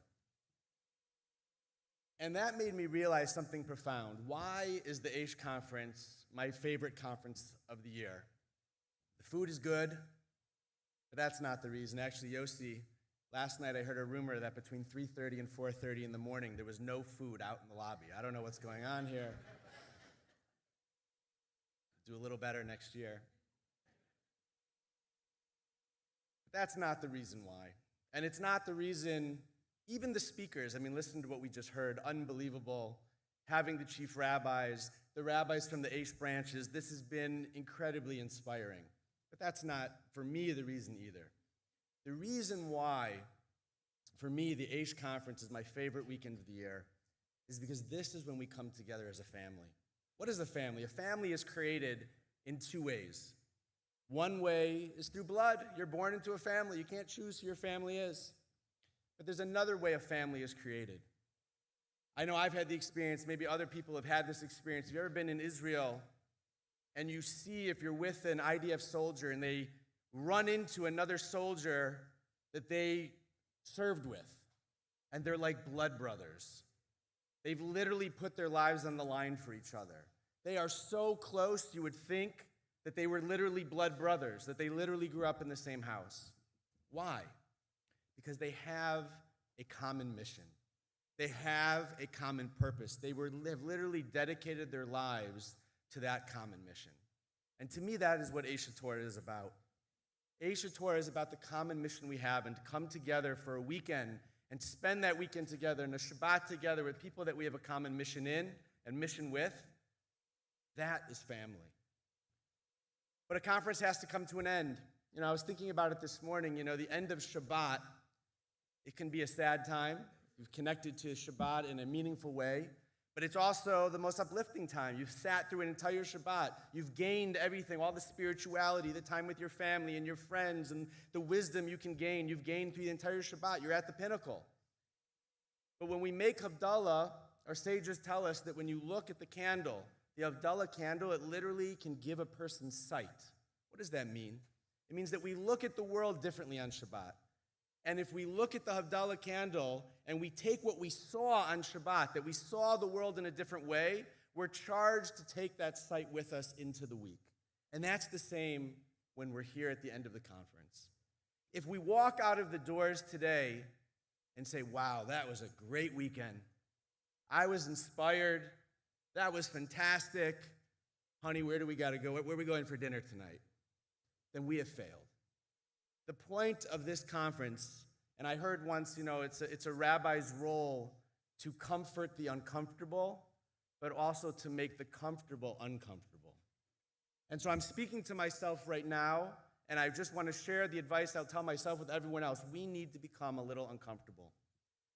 And that made me realize something profound. Why is the Aish Conference my favorite conference of the year? The food is good, but that's not the reason. Actually, Yossi, last night I heard a rumor that between 3:30 and 4:30 in the morning, there was no food out in the lobby. I don't know what's going on here. Do a little better next year. But that's not the reason why. And it's not the reason. Even the speakers, I mean, listen to what we just heard, unbelievable. Having the chief rabbis, the rabbis from the Aish branches, this has been incredibly inspiring. But that's not, for me, the reason either. The reason why, for me, the Aish Conference is my favorite weekend of the year is because this is when we come together as a family. What is a family? A family is created in two ways. One way is through blood. You're born into a family. You can't choose who your family is. But there's another way a family is created. I know I've had the experience, maybe other people have had this experience. Have you ever been in Israel and you see if you're with an IDF soldier and they run into another soldier that they served with, and they're like blood brothers. They've literally put their lives on the line for each other. They are so close, you would think that they were literally blood brothers, that they literally grew up in the same house. Why? Because they have a common mission. They have a common purpose. They have literally dedicated their lives to that common mission. And to me, that is what Aish Torah is about. Aish Torah is about the common mission we have, and to come together for a weekend and spend that weekend together and a Shabbat together with people that we have a common mission in and mission with. That is family. But a conference has to come to an end. I was thinking about it this morning. The end of Shabbat, it can be a sad time. You've connected to Shabbat in a meaningful way, but it's also the most uplifting time. You've sat through an entire Shabbat. You've gained everything, all the spirituality, the time with your family and your friends, and the wisdom you can gain. You've gained through the entire Shabbat. You're at the pinnacle. But when we make Havdalah, our sages tell us that when you look at the candle, the Havdalah candle, it literally can give a person sight. What does that mean? It means that we look at the world differently on Shabbat. And if we look at the Havdalah candle and we take what we saw on Shabbat, that we saw the world in a different way, we're charged to take that sight with us into the week. And that's the same when we're here at the end of the conference. If we walk out of the doors today and say, wow, that was a great weekend. I was inspired. That was fantastic. Honey, where do we got to go? Where are we going for dinner tonight? Then we have failed. The point of this conference, and I heard once, it's a rabbi's role to comfort the uncomfortable, but also to make the comfortable uncomfortable. And so I'm speaking to myself right now, and I just want to share the advice I'll tell myself with everyone else. We need to become a little uncomfortable.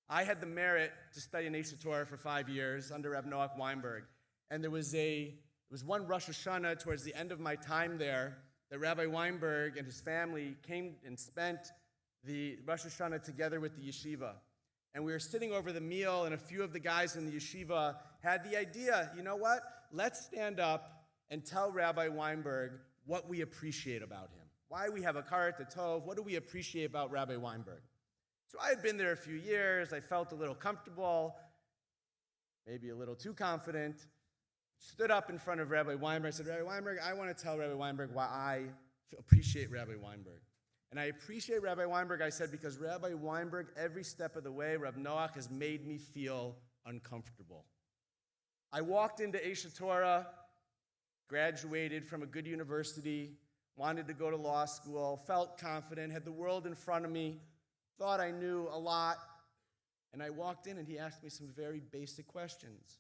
I had the merit to study in Aish Torah for 5 years under Reb Noach Weinberg, and there was one Rosh Hashanah towards the end of my time there that Rabbi Weinberg and his family came and spent the Rosh Hashanah together with the yeshiva. And we were sitting over the meal, and a few of the guys in the yeshiva had the idea, you know what? Let's stand up and tell Rabbi Weinberg what we appreciate about him. Why we have a karat tov, what do we appreciate about Rabbi Weinberg? So I had been there a few years, I felt a little comfortable, maybe a little too confident. Stood up in front of Rabbi Weinberg, said, Rabbi Weinberg, I want to tell Rabbi Weinberg why I appreciate Rabbi Weinberg. And I appreciate Rabbi Weinberg, I said, because Rabbi Weinberg, every step of the way, Reb Noach has made me feel uncomfortable. I walked into Aish Torah, graduated from a good university, wanted to go to law school, felt confident, had the world in front of me, thought I knew a lot. And I walked in and he asked me some very basic questions.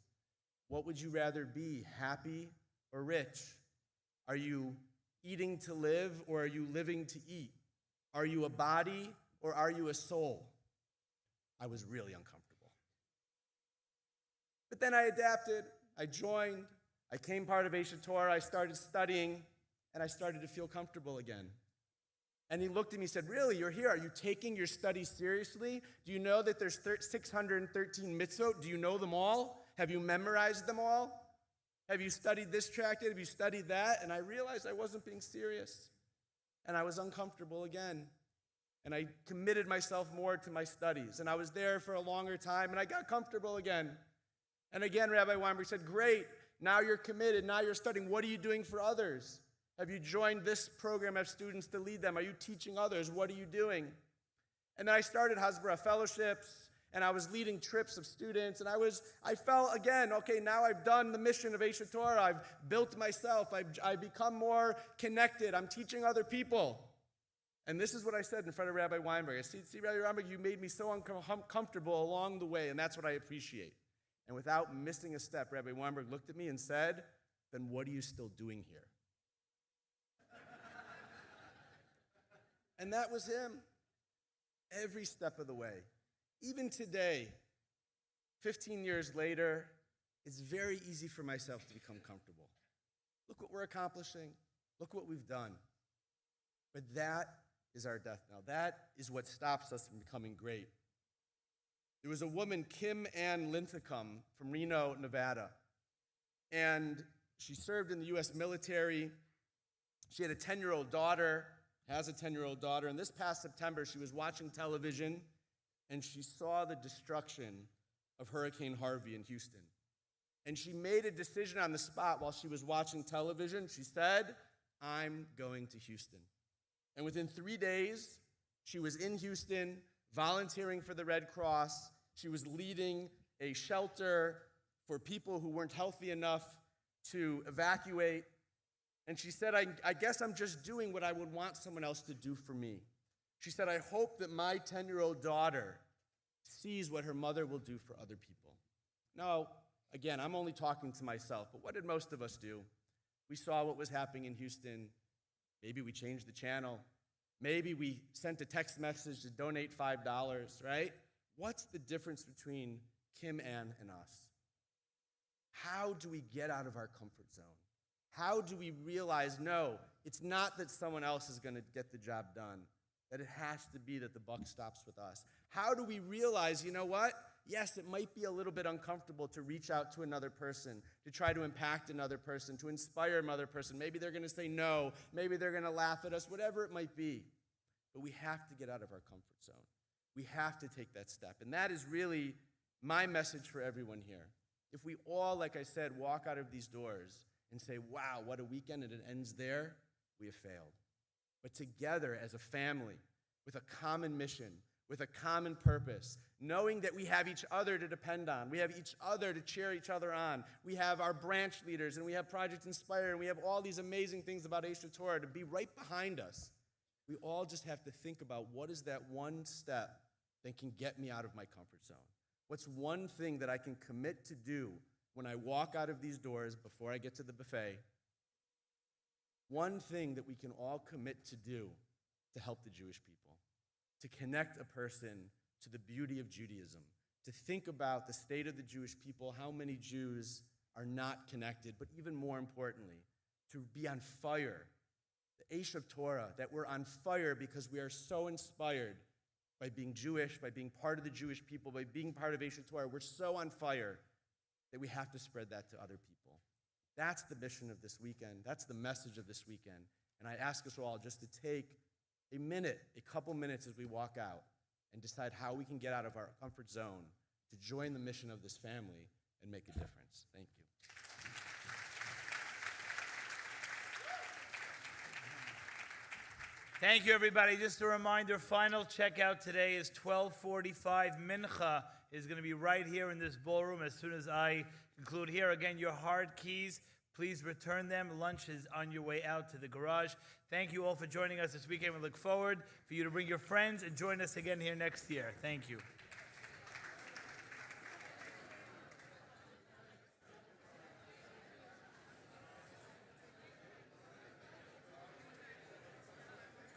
What would you rather be, happy or rich? Are you eating to live or are you living to eat? Are you a body or are you a soul? I was really uncomfortable. But then I adapted, I joined, I became part of Aish Torah, I started studying, and I started to feel comfortable again. And he looked at me and said, really, you're here? Are you taking your studies seriously? Do you know that there's 613 mitzvot? Do you know them all? Have you memorized them all? Have you studied this tractate? Have you studied that? And I realized I wasn't being serious. And I was uncomfortable again. And I committed myself more to my studies. And I was there for a longer time, and I got comfortable again. And again, Rabbi Weinberg said, great, now you're committed, now you're studying. What are you doing for others? Have you joined this program of students to lead them? Are you teaching others? What are you doing? And then I started Hasbara fellowships, and I was leading trips of students, and I felt, again, okay, now I've done the mission of Aish Torah. I've built myself. I've become more connected. I'm teaching other people. And this is what I said in front of Rabbi Weinberg. I said, see, Rabbi Weinberg, you made me so uncomfortable along the way, and that's what I appreciate. And without missing a step, Rabbi Weinberg looked at me and said, then what are you still doing here? And that was him. Every step of the way. Even today, 15 years later, it's very easy for myself to become comfortable. Look what we're accomplishing. Look what we've done. But that is our death knell. That is what stops us from becoming great. There was a woman, Kim Ann Linthicum, from Reno, Nevada. And she served in the U.S. military. She had a 10-year-old daughter, has a 10-year-old daughter. And this past September, she was watching television, and she saw the destruction of Hurricane Harvey in Houston. And she made a decision on the spot while she was watching television. She said, I'm going to Houston. And within 3 days, she was in Houston, volunteering for the Red Cross. She was leading a shelter for people who weren't healthy enough to evacuate. And she said, I guess I'm just doing what I would want someone else to do for me. She said, I hope that my 10-year-old daughter sees what her mother will do for other people. Now, again, I'm only talking to myself, but what did most of us do? We saw what was happening in Houston. Maybe we changed the channel. Maybe we sent a text message to donate $5, right? What's the difference between Kim Ann and us? How do we get out of our comfort zone? How do we realize, no, it's not that someone else is going to get the job done, that it has to be that the buck stops with us? How do we realize, you know what? Yes, it might be a little bit uncomfortable to reach out to another person, to try to impact another person, to inspire another person. Maybe they're going to say no. Maybe they're going to laugh at us, whatever it might be. But we have to get out of our comfort zone. We have to take that step. And that is really my message for everyone here. If we all, like I said, walk out of these doors and say, wow, what a weekend, and it ends there, we have failed. But together as a family, with a common mission, with a common purpose, knowing that we have each other to depend on, we have each other to cheer each other on, we have our branch leaders, and we have Project Inspire, and we have all these amazing things about Aish Torah to be right behind us. We all just have to think about what is that one step that can get me out of my comfort zone? What's one thing that I can commit to do when I walk out of these doors before I get to the buffet? One thing that we can all commit to do to help the Jewish people, to connect a person to the beauty of Judaism, to think about the state of the Jewish people, how many Jews are not connected, but even more importantly, to be on fire. The Aish of Torah, that we're on fire because we are so inspired by being Jewish, by being part of the Jewish people, by being part of Aish of Torah. We're so on fire that we have to spread that to other people. That's the mission of this weekend. That's the message of this weekend. And I ask us all just to take a minute, a couple minutes as we walk out and decide how we can get out of our comfort zone to join the mission of this family and make a difference. Thank you. Thank you, everybody. Just a reminder, final checkout today is 12:45. Mincha is going to be right here in this ballroom as soon as I conclude here. Again, your hard keys, please return them. Lunch is on your way out to the garage. Thank you all for joining us this weekend. We look forward for you to bring your friends and join us again here next year. Thank you.